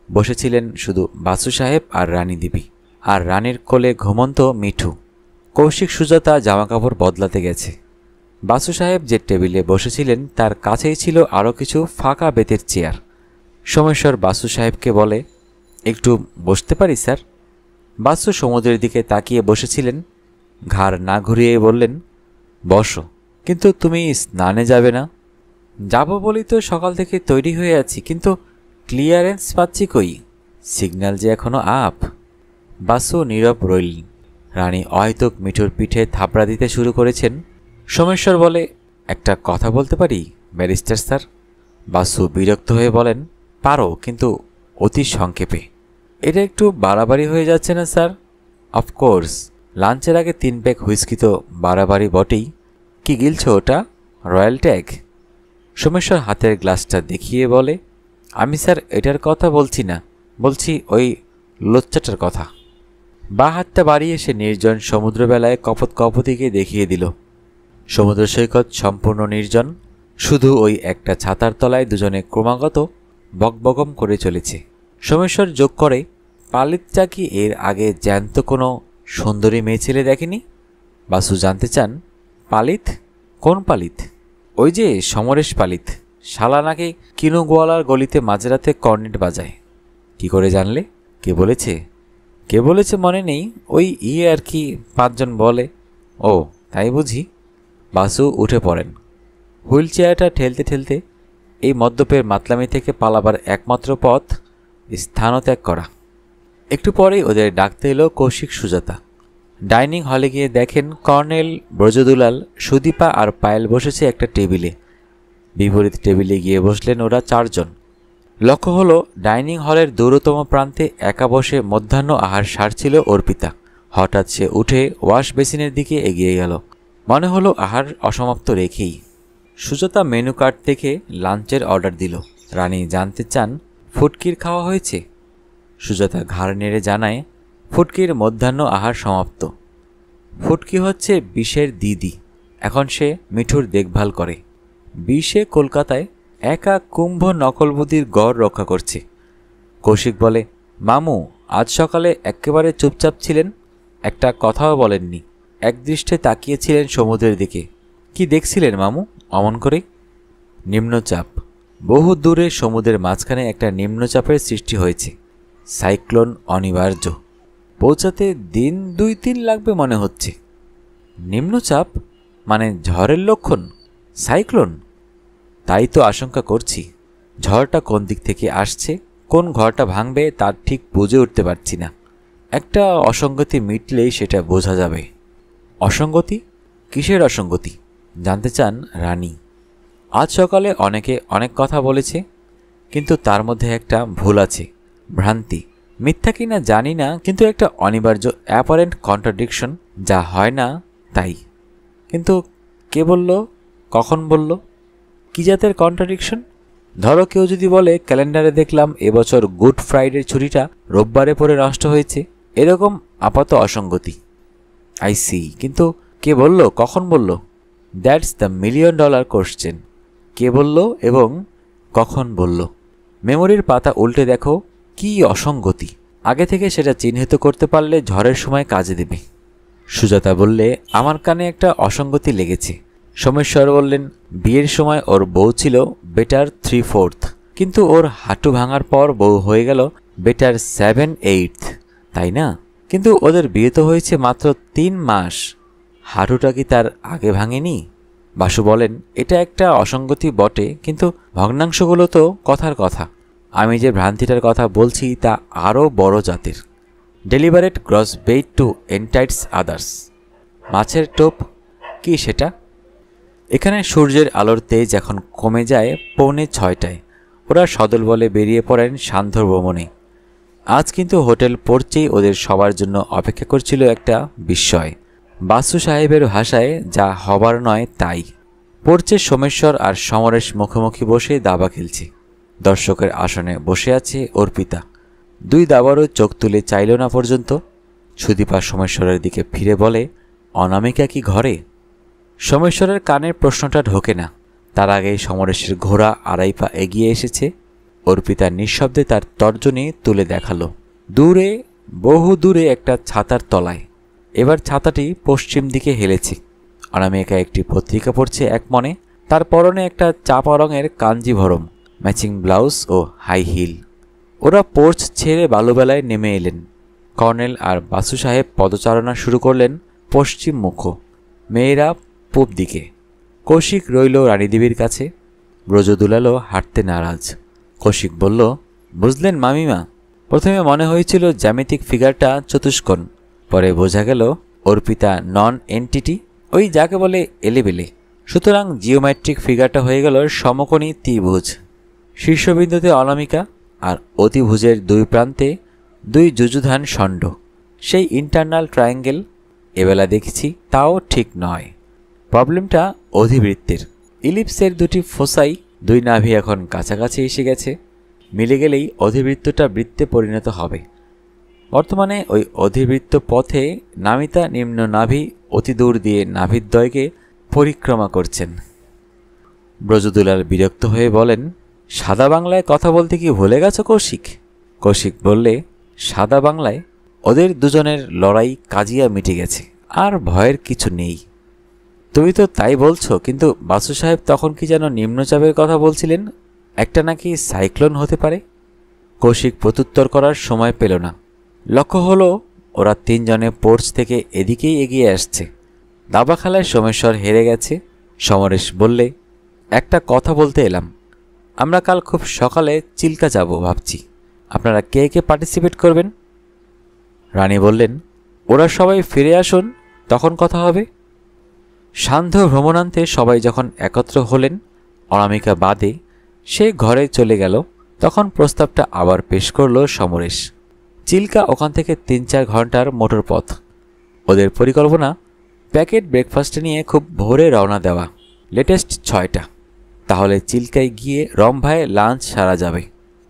বসেছিলেন শুধু বাসু সাহেব আর রানী দেবী, আর রানীর কোলে ঘুমন্ত মিঠু। কৌশিক, সুজাতা জামাকাপড় বদলাতে গেছে। বাসু সাহেব যে টেবিলে বসেছিলেন তার কাছেই ছিল আরও কিছু ফাঁকা বেতের চেয়ার। সোমেশ্বর বাসু সাহেবকে বলে, একটু বসতে পারি স্যার? বাসু সমুদ্রের দিকে তাকিয়ে বসেছিলেন, ঘাড় না ঘুরিয়ে বললেন, বসো, কিন্তু তুমি স্নানে যাবে না? যাব বলি তো সকাল থেকে তৈরি হয়ে আছি, কিন্তু ক্লিয়ারেন্স পাচ্ছি কই? সিগন্যাল যে এখনো আপ। বাসু নীরব রইলেন। রানী অহেতুক মিঠুর পিঠে থাপড়া দিতে শুরু করেছেন। সোমেশ্বর বলে, একটা কথা বলতে পারি ব্যারিস্টার স্যার? বাসু বিরক্ত হয়ে বলেন, পারো, কিন্তু অতি সংক্ষেপে। এটা একটু বাড়াবাড়ি হয়ে যাচ্ছে না স্যার? অফকোর্স, লাঞ্চের আগে 3 প্যাক হুইস্কি তো বাড়াবাড়ি বটেই। কি গিলছ ওটা? Royal tag? সোমেশ্বর হাতের গ্লাসটা দেখিয়ে বলে, আমি স্যার এটার কথা বলছি না, বলছি ওই লোচ্চাটার কথা। বা হাতটা বাড়িয়ে সে নির্জন সমুদ্রবেলায় কপত কপতিকে দেখিয়ে দিল। সমুদ্র সৈকত সম্পূর্ণ নির্জন, শুধু ওই একটা ছাতার তলায় দুজনে ক্রমাগত বকবকম করে চলেছে। সোমেশ্বর যোগ করে, পালিতটা কি এর আগে জ্যান্ত কোনো সুন্দরী মেয়ে ছেলে দেখেনি? বাসু জানতে চান, পালিত? কোন পালিত? ওই যে সমরেশ পালিত, শালা নাকি কিনুগোয়ালার গলিতে মাঝরাতে কর্নেট বাজায়। কি করে জানলে? কে বলেছে? কে বলেছে মনে নেই, ওই আর কি 5 জন বলে। ও, তাই বুঝি? বাসু উঠে পড়েন। হুইল চেয়ারটা ঠেলতে ঠেলতে, এই মদ্যপের মাতলামি থেকে পালাবার একমাত্র পথ স্থানত্যাগ করা। একটু পরেই ওদের ডাকতে এলো কৌশিক, সুজাতা। ডাইনিং হলে গিয়ে দেখেন কর্নেল, ব্রজদুলাল, সুদীপা আর পায়েল বসেছে একটা টেবিলে। বিপরীত টেবিলে গিয়ে বসলেন ওরা 4 জন। লক্ষ্য হলো ডাইনিং হলের দূরতম প্রান্তে একা বসে মধ্যাহ্ন আহার সারছিল অর্পিতা। হঠাৎ সে উঠে ওয়াশ বেসিনের দিকে এগিয়ে গেল। মনে হলো আহার অসমাপ্ত রেখেই। সুজাতা মেনু কার্ড দেখে লাঞ্চের অর্ডার দিল। রানী জানতে চান, ফুটকির খাওয়া হয়েছে? সুজাতা ঘাড় নেড়ে জানায়, ফুটকির মধ্যাহ্ন আহার সমাপ্ত। ফুটকি হচ্ছে বিষের দিদি, এখন সে মিঠুর দেখভাল করে। বিষে কলকাতায় একা কুম্ভ নকলবুদ্ধির গড় রক্ষা করছে। কৌশিক বলে, মামু আজ সকালে একেবারে চুপচাপ ছিলেন, একটা কথাও বলেননি, একদৃষ্টে তাকিয়েছিলেন সমুদ্রের দিকে। কি দেখছিলেন মামু অমন করে? নিম্নচাপ। বহু দূরে সমুদ্রের মাঝখানে একটা নিম্নচাপের সৃষ্টি হয়েছে। সাইক্লোন অনিবার্য, পৌঁছাতে দিন 2-3 লাগবে মনে হচ্ছে। নিম্নচাপ মানে ঝড়ের লক্ষণ? সাইক্লোন? তাই তো আশঙ্কা করছি। ঝড়টা কোন দিক থেকে আসছে, কোন ঘরটা ভাঙবে তার ঠিক বুঝে উঠতে পারছি না। একটা অসঙ্গতি মিটলেই সেটা বোঝা যাবে। অসঙ্গতি? কিসের অসঙ্গতি জানতে চান রানী। আজ সকালে অনেকে অনেক কথা বলেছে, কিন্তু তার মধ্যে একটা ভুল আছে, ভ্রান্তি। মিথ্যা কিনা জানি না, কিন্তু একটা অনিবার্য অ্যাপারেন্ট কন্ট্রাডিকশন, যা হয় না তাই। কিন্তু কে বলল, কখন বলল, কি জাতের কন্ট্রাডিকশন? ধরো কেউ যদি বলে, ক্যালেন্ডারে দেখলাম এবছর গুড ফ্রাইডের ছুটিটা রোববারে পড়ে নষ্ট হয়েছে, এরকম আপাত অসঙ্গতি। আই সি, কিন্তু কে বলল, কখন বলল? That's the $1,000,000 question. কে বলল এবং কখন বলল? মেমোরির পাতা উল্টে দেখো কি অসঙ্গতি। আগে থেকে সেটা চিহ্নিত করতে পারলে ঝড়ের সময় কাজে দেবে। সুজাতা বললে, আমার কানে একটা অসঙ্গতি লেগেছে। সোমেশ্বর বললেন, বিয়ের সময় ওর বউ ছিল বেটার 3/4, কিন্তু ওর হাঁটু ভাঙার পর বউ হয়ে গেল বেটার 7/8, তাই না? কিন্তু ওদের বিয়ে তো হয়েছে মাত্র 3 মাস, হাঁটুটা কি তার আগে ভাঙেনি? বাসু বলেন, এটা একটা অসঙ্গতি বটে, কিন্তু ভগ্নাংশগুলো তো কথার কথা। আমি যে ভ্রান্তিটার কথা বলছি তা আরও বড় জাতের। Deliberate gross bait to entice others. মাছের টোপ কি সেটা? এখানে সূর্যের আলোর তেজ এখন কমে যায় 5:45। ওরা সদল বলে বেরিয়ে পড়েন সান্ধ্য ভ্রমণে। আজ কিন্তু হোটেল পড়ছেই ওদের সবার জন্য অপেক্ষা করছিল একটা বিস্ময়। বাসু সাহেবের ভাষায়, যা হবার নয় তাই। পড়ছে সোমেশ্বর আর সমরেশ মুখোমুখি বসে দাবা খেলছে। দর্শকের আসনে বসে আছে অর্পিতা। 2 দাবারও চোখ তুলে চাইল না পর্যন্ত। সুদীপা সোমেশ্বরের দিকে ফিরে বলে, অনামিকা কি ঘরে? সোমেশ্বরের কানের প্রশ্নটা ঢোকে না। তার আগেই সমরেশের ঘোড়া 2.5 পা এগিয়ে এসেছে। অর্পিতা নিঃশব্দে তার তর্জনী তুলে দেখালো। দূরে, বহু দূরে একটা ছাতার তলায়। এবার ছাতাটি পশ্চিম দিকে হেলেছে। অনামিকা একটি পত্রিকা পড়ছে এক মনে। তার পরনে একটা চাপা রঙের কাঞ্জিভরম, ম্যাচিং ব্লাউজ ও হাই হিল। ওরা পোর্চ ছেড়ে বালুবেলায় নেমে এলেন। কর্নেল আর বাসু সাহেব পদচারণা শুরু করলেন পশ্চিম মুখ, মেয়েরা পূব দিকে। কৌশিক রইল রানীদেবীর কাছে। ব্রজ দুলালো হাঁটতে নারাজ। কৌশিক বলল, বুঝলেন মামিমা, প্রথমে মনে হয়েছিল জ্যামিতিক ফিগারটা চতুষ্কোণ, পরে বোঝা গেল অর্পিতা নন এন্টিটি, ওই যাকে বলে এলেবেলে। সুতরাং জিওমেট্রিক ফিগারটা হয়ে গেল সমকোণী ত্রিভুজ। শীর্ষবিন্দুতে অনামিকা আর অতিভুজের 2 প্রান্তে 2 যুযুধান ষণ্ড, সেই ইন্টারনাল ট্রায়াঙ্গেল। এবেলা দেখছি তাও ঠিক নয়। প্রবলেমটা অধিবৃত্তের। ইলিপসের 2টি ফোসাই, 2 নাভি এখন কাছাকাছি এসে গেছে। মিলে গেলেই অধিবৃত্তটা বৃত্তে পরিণত হবে। বর্তমানে ওই অধিবৃত্ত পথে নামিতা নিম্ন নাভি অতি দূর দিয়ে নাভিদ্বয়কে পরিক্রমা করছেন। ব্রজদুলাল বিরক্ত হয়ে বলেন, সাদা বাংলায় কথা বলতে কি ভুলে গেছো কৌশিক? কৌশিক বললে, সাদা বাংলায় ওদের দুজনের লড়াই কাজিয়া মিটে গেছে, আর ভয়ের কিছু নেই। তুমি তো তাই বলছো, কিন্তু বাসু সাহেব তখন কি যেন নিম্নচাপের কথা বলছিলেন, একটা নাকি সাইক্লোন হতে পারে। কৌশিক প্রত্যুত্তর করার সময় পেল না। লক্ষ্য হলো ওরা 3 জনে পোর্চ থেকে এদিকেই এগিয়ে আসছে। দাবা খেলায় সোমেশ্বর হেরে গেছে। সমরেশ বললে, একটা কথা বলতে এলাম। আমরা কাল খুব সকালে চিল্কা যাব ভাবছি, আপনারা কে কে পার্টিসিপেট করবেন? রানী বললেন, ওরা সবাই ফিরে আসুন, তখন কথা হবে। সান্ধ্য ভ্রমণান্তে সবাই যখন একত্র হলেন, অনামিকা বাদে, সে ঘরে চলে গেল। তখন প্রস্তাবটা আবার পেশ করল সমরেশ। চিল্কা ওখান থেকে 3-4 ঘন্টার মোটর পথ। ওদের পরিকল্পনা প্যাকেট ব্রেকফাস্টে নিয়ে খুব ভোরে রওনা দেওয়া, লেটেস্ট 6টা। তাহলে চিল্কায় গিয়ে রম্ভায় লাঞ্চ সারা যাবে।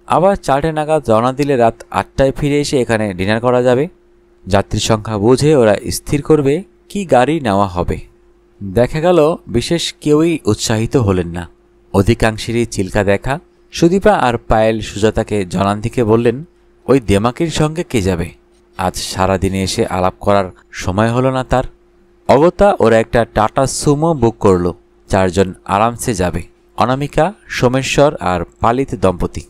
আবার 4টে নাগাদ রওনা দিলে রাত 8টায় ফিরে এসে এখানে ডিনার করা যাবে। যাত্রী সংখ্যা বুঝে ওরা স্থির করবে কি গাড়ি নেওয়া হবে। দেখা গেল বিশেষ কেউই উৎসাহিত হলেন না। অধিকাংশেরই চিল্কা দেখা। সুদীপা আর পায়েল সুজাতাকে জনান্তিকে বললেন, ওই দেমাকির সঙ্গে কে যাবে? আজ সারাদিনে এসে আলাপ করার সময় হলো না তার। অগত্যা ওরা একটা টাটা সুমো বুক করল। 4 জন আরামসে যাবে, অনামিকা, সোমেশ্বর আর পালিত দম্পতি।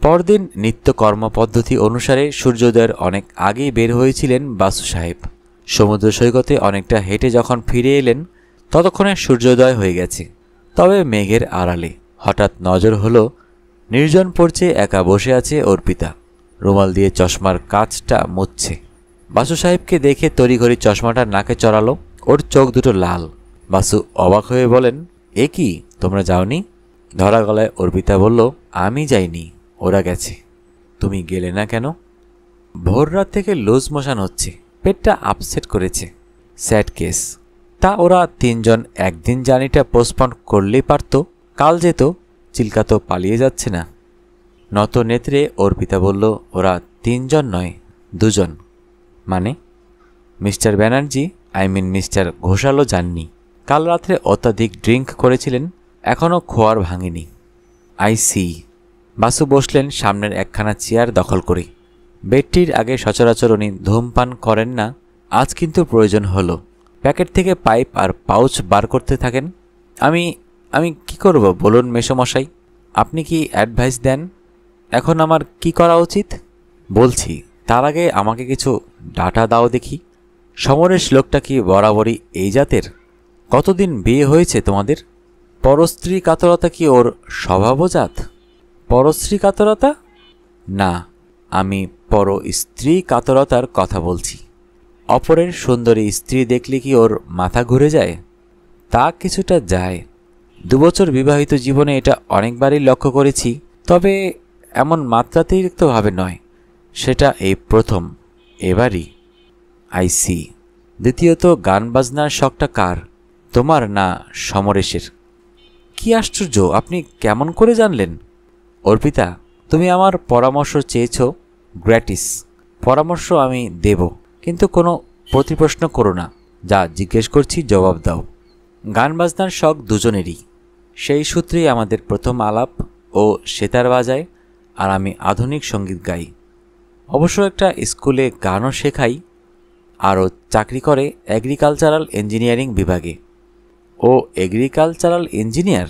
পরদিন নিত্য কর্মপদ্ধতি অনুসারে সূর্যোদয়ের অনেক আগেই বের হয়েছিলেন বাসু সাহেব। সমুদ্র সৈকতে অনেকটা হেঁটে যখন ফিরে এলেন ততক্ষণে সূর্যোদয় হয়ে গেছে। তবে মেঘের আড়ালে হঠাৎ নজর হলো নির্জন পড়ছে একা বসে আছে অর্পিতা, রুমাল দিয়ে চশমার কাঁচটা মুছছে। বাসু সাহেবকে দেখে তড়িঘড়ি চশমাটা নাকে চড়ালো। ওর চোখ দুটো লাল। বাসু অবাক হয়ে বলেন, এ কি, তোমরা যাওনি? ধরা গলায় অর্পিতা বলল, আমি যাইনি, ওরা গেছে। তুমি গেলে না কেন? ভোর রাত থেকে লুজ মোশন হচ্ছে, পেটটা আপসেট করেছে। Sad case. তা ওরা 3 জন একদিন জার্নিটা পোস্টপন্ড করলেই পারত, কাল যেত। চিল্কা তো পালিয়ে যাচ্ছে না। নত নেত্রে অর্পিতা বলল, ওরা 3 জন নয়, 2 জন। মানে? মিস্টার ব্যানার্জি, মিস্টার ঘোষালও যাননি। কাল রাত্রে অত্যাধিক ড্রিঙ্ক করেছিলেন, এখনও খোয়ার ভাঙেনি। I C. বাসু বসলেন সামনের একখানা চেয়ার দখল করে। বেডটির আগে সচরাচর উনি ধূমপান করেন না, আজ কিন্তু প্রয়োজন হলো। প্যাকেট থেকে পাইপ আর পাউচ বার করতে থাকেন। আমি কি করব বলুন মেসোমশাই? আপনি কি অ্যাডভাইস দেন? এখন আমার কি করা উচিত? বলছি, তার আগে আমাকে কিছু ডাটা দাও দেখি। সমরেশ লোকটা কি বরাবরই এই জাতের? কতদিন বিয়ে হয়েছে তোমাদের? পরস্ত্রী কাতরতা কি ওর স্বভাবজাত? পরস্ত্রী কাতরতা? না, আমি পর স্ত্রী কাতরতার কথা বলছি। অপরের সুন্দরী স্ত্রী দেখলে কি ওর মাথা ঘুরে যায়? তা কিছুটা যায়। 2 বছর বিবাহিত জীবনে এটা অনেকবারই লক্ষ্য করেছি, তবে এমন মাত্রাতিরিক্তভাবে নয়। সেটা এই প্রথম, এবারই। I see. দ্বিতীয়ত, গান বাজনার শখটা কার, তোমার না সমরেশের? কি আশ্চর্য, আপনি কেমন করে জানলেন? অর্পিতা, তুমি আমার পরামর্শ চেয়েছ, গ্র্যাটিস। পরামর্শ আমি দেব, কিন্তু কোনো প্রতিপ্রশ্ন করো না। যা জিজ্ঞেস করছি জবাব দাও। গান বাজনার শখ দুজনেরই। সেই সূত্রেই আমাদের প্রথম আলাপ। ও সেতার বাজায় আর আমি আধুনিক সঙ্গীত গাই। অবশ্য একটা স্কুলে গানও শেখাই। আরও চাকরি করে এগ্রিকালচারাল ইঞ্জিনিয়ারিং বিভাগে। ও এগ্রিকালচারাল ইঞ্জিনিয়ার?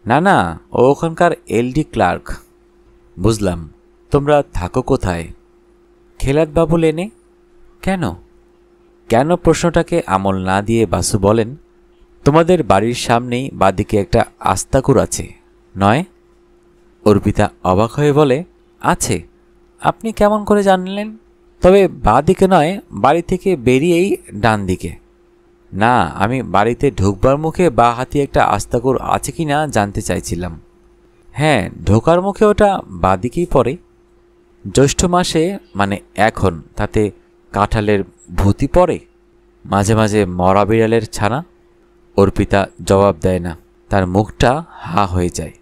না না, ও ওখানকার এলডি ক্লার্ক। বুঝলাম। তোমরা থাকো কোথায়? খেলাতবাবু লেনে। কেন? কেন প্রশ্নটাকে আমল না দিয়ে বাসু বলেন, তোমাদের বাড়ির সামনেই বাদিকে একটা আস্তাকুর আছে, নয়? অর্পিতা অবাক হয়ে বলে, আছে। আপনি কেমন করে জানলেন? তবে বাদিকে নয়, বাড়ি থেকে বেরিয়েই ডান দিকে। না, আমি বাড়িতে ঢুকবার মুখে বা হাতি একটা আস্তাকুর আছে কি না জানতে চাইছিলাম। হ্যাঁ, ঢোকার মুখে ওটা বাদিকেই পড়ে। জ্যৈষ্ঠ মাসে, মানে এখন, তাতে কাঁঠালের ভূতি পড়ে, মাঝে মাঝে মরা বিড়ালের ছানা। অর্পিতা জবাব দেয় না, তার মুখটা হা হয়ে যায়।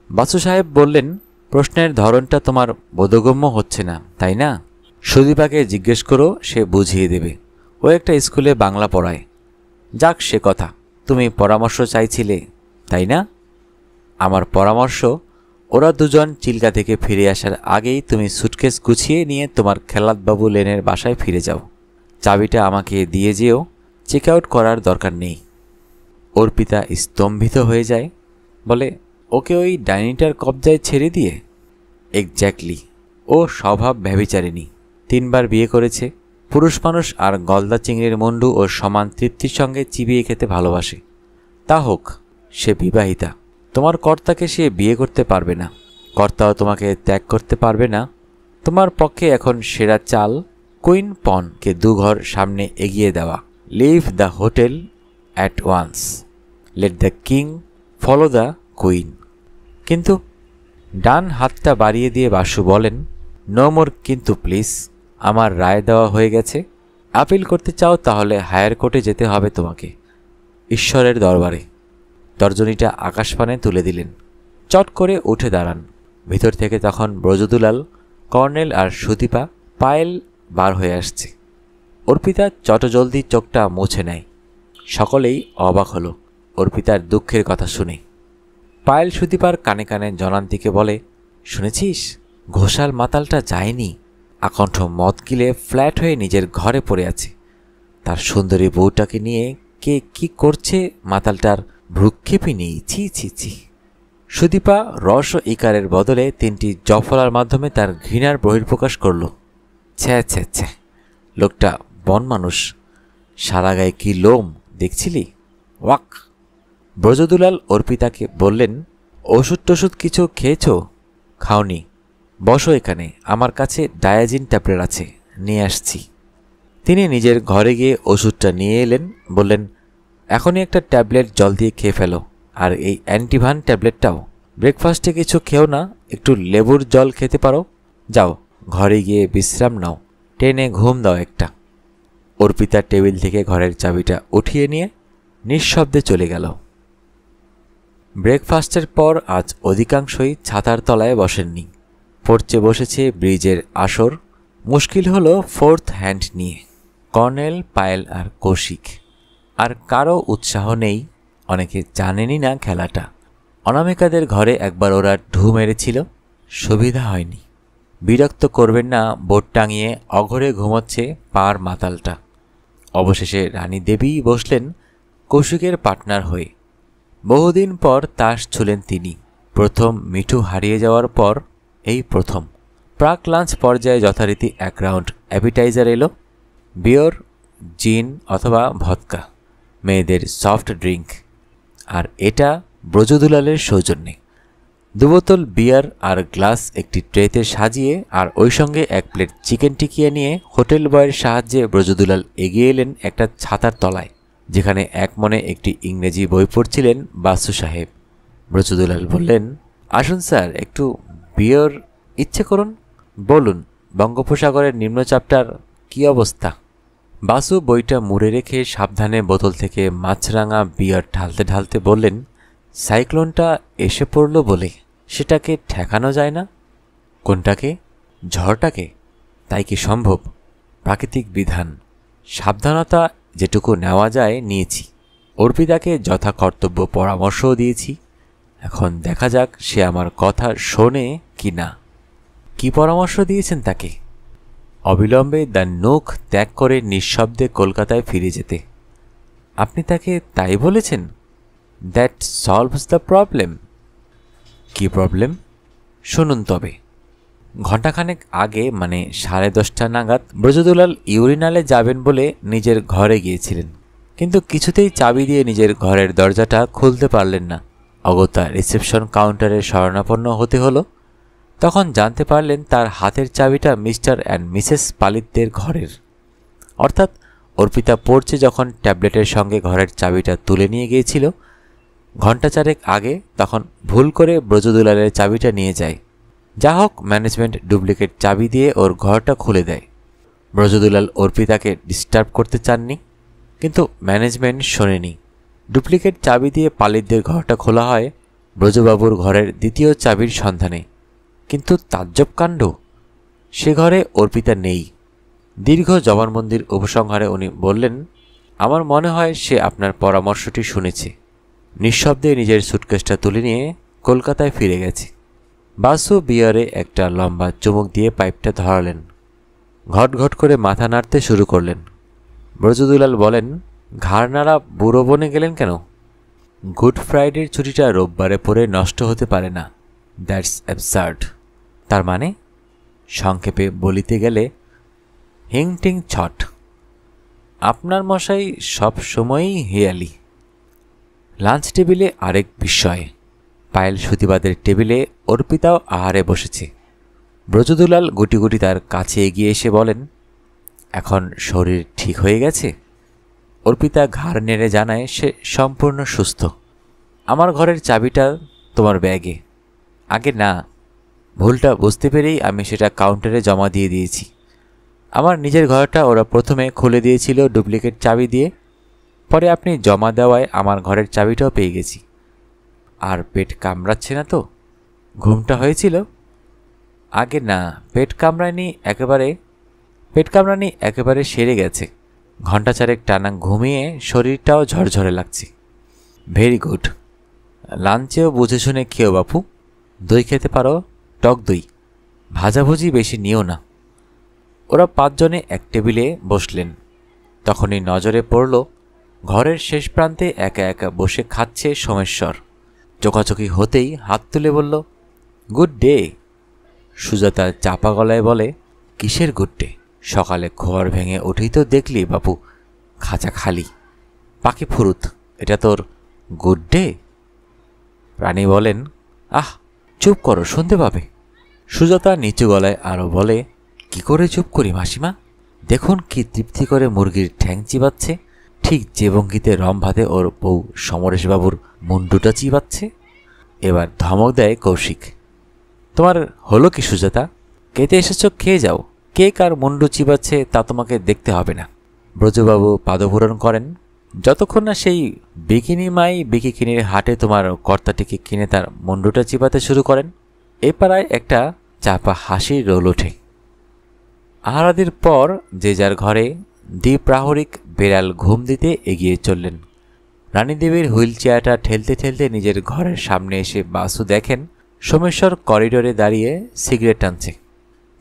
বাসু সাহেব বললেন, প্রশ্নের ধরনটা তোমার বোধগম্য হচ্ছে না, তাই না? সুদীপাকে জিজ্ঞেস করো, সে বুঝিয়ে দেবে। ও একটা স্কুলে বাংলা পড়ায়। যাক সে কথা, তুমি পরামর্শ চাইছিলে, তাই না? আমার পরামর্শ, ওরা 2 জন চিল্কা থেকে ফিরে আসার আগেই তুমি সুটকেস গুছিয়ে নিয়ে তোমার খেলাতবাবু লেনের বাসায় ফিরে যাও। চাবিটা আমাকে দিয়ে যেও, চেক আউট করার দরকার নেই। অর্পিতা স্তম্ভিত হয়ে যায়, বলে, ওকে ওই ডাইনিটার কবজায় ছেড়ে দিয়ে? এক্স্যাক্টলি। ও স্বভাব ব্যভিচারিণী, 3 বার বিয়ে করেছে। পুরুষ মানুষ আর গলদা চিংড়ির মুন্ডু ও সমান তৃপ্তির সঙ্গে চিবিয়ে খেতে ভালোবাসে। তা হোক, সে বিবাহিতা। তোমার কর্তাকে সে বিয়ে করতে পারবে না, কর্তাও তোমাকে ত্যাগ করতে পারবে না। তোমার পক্ষে এখন সেরা চাল কুইন পনকে 2 ঘর সামনে এগিয়ে দেওয়া। Leave the hotel at once, let the king follow the queen. কিন্তু ডান হাতটা বাড়িয়ে দিয়ে বাসু বলেন, নো মোর কিন্তু প্লিজ। আমার রায় দেওয়া হয়ে গেছে। আপিল করতে চাও তাহলে হায়ার কোর্টে যেতে হবে তোমাকে, ঈশ্বরের দরবারে। তর্জনীটা আকাশপানে তুলে দিলেন। চট করে উঠে দাঁড়ান। ভিতর থেকে তখন ব্রজদুলাল, কর্নেল আর সুদীপা, পায়েল বার হয়ে আসছে। অর্পিতা চটজলদি চোখটা মুছে নেয়। সকলেই অবাক হলো অর্পিতার দুঃখের কথা শুনে। পায়েল সুদীপার কানে কানে জনান্তিকে বলে, শুনেছিস, ঘোষাল মাতালটা যায়নি, আকণ্ঠ মদ গিলে ফ্ল্যাট হয়ে নিজের ঘরে পড়ে আছে। তার সুন্দরী বউটাকে নিয়ে কে কি করছে মাতালটার ভ্রুক্ষেপই নেই। ছি ছি ছি। সুদীপা রস ও ইকারের বদলে 3টি জফলার মাধ্যমে তার ঘৃণার বহির্প্রকাশ করল। ছ্যা ছ্যা ছ্যা, লোকটা বন মানুষ, সারা গায়ে কি লোম দেখছিলি? ওয়াক। ব্রজদুলাল অর্পিতাকে বললেন, ওষুধ টষুধ কিছু খেয়েছ? খাওনি? বসো এখানে, আমার কাছে ডায়াজিন ট্যাবলেট আছে, নিয়ে আসছি। তিনি নিজের ঘরে গিয়ে ওষুধটা নিয়ে এলেন। বললেন, এখনই একটা ট্যাবলেট জল দিয়ে খেয়ে ফেলো, আর এই অ্যান্টিভান ট্যাবলেটটাও। ব্রেকফাস্টে কিছু খেও না, একটু লেবুর জল খেতে পারো। যাও, ঘরে গিয়ে বিশ্রাম নাও, টেনে ঘুম দাও একটা। অর্পিতা টেবিল থেকে ঘরের চাবিটা উঠিয়ে নিয়ে নিঃশব্দে চলে গেল। ব্রেকফাস্টের পর আজ অধিকাংশই ছাতার তলায় বসেননি, পড়ছে বসেছে ব্রিজের আসর। মুশকিল হলো 4th হ্যান্ড নিয়ে, কর্নেল, পায়েল আর কৌশিক। আর কারও উৎসাহ নেই, অনেকে জানেনই না খেলাটা। অনামিকাদের ঘরে একবার ওরা ঢু মেরেছিল, সুবিধা হয়নি। বিরক্ত করবেন না, বোর্ড টাঙিয়ে অঘরে ঘুমোচ্ছে পার মাতালটা। অবশেষে রানী দেবী বসলেন কৌশিকের পার্টনার হয়ে। বহুদিন পর তাস ছুলেন তিনি। প্রথম মিঠু হারিয়ে যাওয়ার পর এই প্রথম। প্রাক লাঞ্চ পর্যায়ে যথারীতি 1 রাউন্ড অ্যাপিটাইজার এলো, বিয়র, জিন অথবা ভদকা, মেয়েদের সফট ড্রিঙ্ক। আর এটা ব্রজদুলালের সৌজন্যে। 2 বোতল বিয়ার আর গ্লাস একটি ট্রেতে সাজিয়ে আর ওই সঙ্গে 1 প্লেট চিকেন টিকিয়া নিয়ে হোটেল বয়ের সাহায্যে ব্রজদুলাল এগিয়ে এলেন একটা ছাতার তলায়, যেখানে এক মনে একটি ইংরেজি বই পড়ছিলেন বাসু সাহেব। ব্রজদুলাল বললেন, আসুন স্যার, একটু বিয়ার ইচ্ছে করুন। বলুন, বঙ্গোপসাগরের নিম্নচাপটার কী অবস্থা? বাসু বইটা মুড়ে রেখে সাবধানে বোতল থেকে মাছরাঙা বিয়ার ঢালতে ঢালতে বললেন, সাইক্লোনটা এসে পড়ল বলে সেটাকে ঠেকানো যায় না। কোনটাকে? ঝড়টাকে? তাই কি সম্ভব? প্রাকৃতিক বিধান, সাবধানতা যেটুকু নেওয়া যায় নিয়েছি। অর্পিতাকে যথাকর্তব্য পরামর্শও দিয়েছি। এখন দেখা যাক সে আমার কথা শোনে কি না। কি পরামর্শ দিয়েছেন তাকে? অবিলম্বে দ্য নোক ত্যাগ করে নিঃশব্দে কলকাতায় ফিরে যেতে। আপনি তাকে তাই বলেছেন? That solves the problem. কি প্রবলেম? শুনুন তবে। ঘণ্টাখানেক আগে, মানে 10:30 নাগাদ, ব্রজদুলাল ইউরিনালে যাবেন বলে নিজের ঘরে গিয়েছিলেন, কিন্তু কিছুতেই চাবি দিয়ে নিজের ঘরের দরজাটা খুলতে পারলেন না। অগত্যা রিসেপশন কাউন্টারে শরণাপন্ন হতে হলো। তখন জানতে পারলেন তার হাতের চাবিটা মিস্টার অ্যান্ড মিসেস পালিতদের ঘরের। অর্থাৎ অর্পিতা পড়ছে যখন ট্যাবলেটের সঙ্গে ঘরের চাবিটা তুলে নিয়ে গিয়েছিল ঘণ্টা 4 আগে, তখন ভুল করে ব্রজদুলালের চাবিটা নিয়ে যায়। যা হোক, ম্যানেজমেন্ট ডুপ্লিকেট চাবি দিয়ে ওর ঘরটা খুলে দেয়। ব্রজদুলাল অর্পিতাকে ডিস্টার্ব করতে চাননি, কিন্তু ম্যানেজমেন্ট শোনেনি। ডুপ্লিকেট চাবি দিয়ে পালিতদের ঘরটা খোলা হয় ব্রজবাবুর ঘরের দ্বিতীয় চাবির সন্ধানে। কিন্তু তাজ্জব কাণ্ড, সে ঘরে অর্পিতা নেই। দীর্ঘ জবানবন্দির উপসংহারে উনি বললেন, আমার মনে হয় সে আপনার পরামর্শটি শুনেছে। নিঃশব্দে নিজের সুটকেসটা তুলে নিয়ে কলকাতায় ফিরে গেছে। বাসু বিয়ারে একটা লম্বা চুমুক দিয়ে পাইপটা ধরালেন। ঘট ঘট করে মাথা নাড়তে শুরু করলেন। ব্রজদুলাল বলেন, ঘাড় নাড়া বুড়ো বনে গেলেন কেন? গুড ফ্রাইডের ছুটিটা রোববারে পরে নষ্ট হতে পারে না। That's absurd. তার মানে? সংক্ষেপে বলিতে গেলে হিংটিং ছট। আপনার মশাই সব সময়ই হেয়ালি। লাঞ্চ টেবিলে আরেক বিস্ময়। পায়েল সুতিবাদের টেবিলে অর্পিতাও আহারে বসেছে। ব্রজদুলাল গুটি গুটি তার কাছে এগিয়ে এসে বলেন, এখন শরীর ঠিক হয়ে গেছে? অর্পিতা ঘাড় নেড়ে জানায় সে সম্পূর্ণ সুস্থ। আমার ঘরের চাবিটা তোমার ব্যাগে। আগে না, ভুলটা বুঝতে পেরেই আমি সেটা কাউন্টারে জমা দিয়ে দিয়েছি। আমার নিজের ঘরটা ওরা প্রথমে খুলে দিয়েছিল ডুপ্লিকেট চাবি দিয়ে, পরে আপনি জমা দেওয়ায় আমার ঘরের চাবিটাও পেয়ে গেছি। আর পেট কামড়াচ্ছে না তো? ঘুমটা হয়েছিল? আগে না, পেট কামড়ায়নি একেবারে। পেট কামড়ানি একেবারে সেরে গেছে। ঘণ্টা চারেক টানা ঘুমিয়ে শরীরটাও ঝরঝরে লাগছে। Very good. লাঞ্চেও বুঝে শুনে খেও বাপু। দই খেতে পারো, টক দই। ভাজাভুজি বেশি নিও না। ওরা 5 জনে এক টেবিলে বসলেন। তখনই নজরে পড়ল ঘরের শেষ প্রান্তে একা একা বসে খাচ্ছে সোমেশ্বর। চোখাচোখি হতেই হাত তুলে বলল, গুড ডে। সুজাতা চাপা গলায় বলে, কিসের গুড ডে? সকালে ঘর ভেঙে উঠেই তো দেখলি বাপু, খাঁচা খালি। পাখি ফুরুত, এটা তোর গুড ডে? রানী বলেন, আহ চুপ করো, শুনতে পাবে। সুজাতা নিচু গলায় আরও বলে, কি করে চুপ করি মাসিমা? দেখুন কি তৃপ্তি করে মুরগির ঠ্যাং চিবাচ্ছে, ঠিক যে ভঙ্গিতে রম্ভাতে ওর বউ সমরেশবাবুর মুন্ডুটা চিবাচ্ছে। এবার ধমক দেয় কৌশিক, তোমার হলো কি সুজাতা? খেতে এসেছ, খেয়ে যাও। কে কার মুন্ডু চিবাচ্ছে তা তোমাকে দেখতে হবে না। ব্রজবাবু পাদপূরণ করেন, যতক্ষণ না সেই বিকিনির হাটে তোমার কর্তাটিকে কিনে তার মুন্ডুটা চিবাতে শুরু করেন। এ পাড়ায় একটা চাপা হাসির রোল ওঠে। আহারাদির পর যে যার ঘরে দ্বিপ্রাহরিক বেড়াল ঘুম দিতে এগিয়ে চললেন। রানীদেবীর হুইল চেয়ারটা ঠেলতে ঠেলতে নিজের ঘরের সামনে এসে বাসু দেখেন সোমেশ্বর করিডোরে দাঁড়িয়ে সিগারেট টানছে।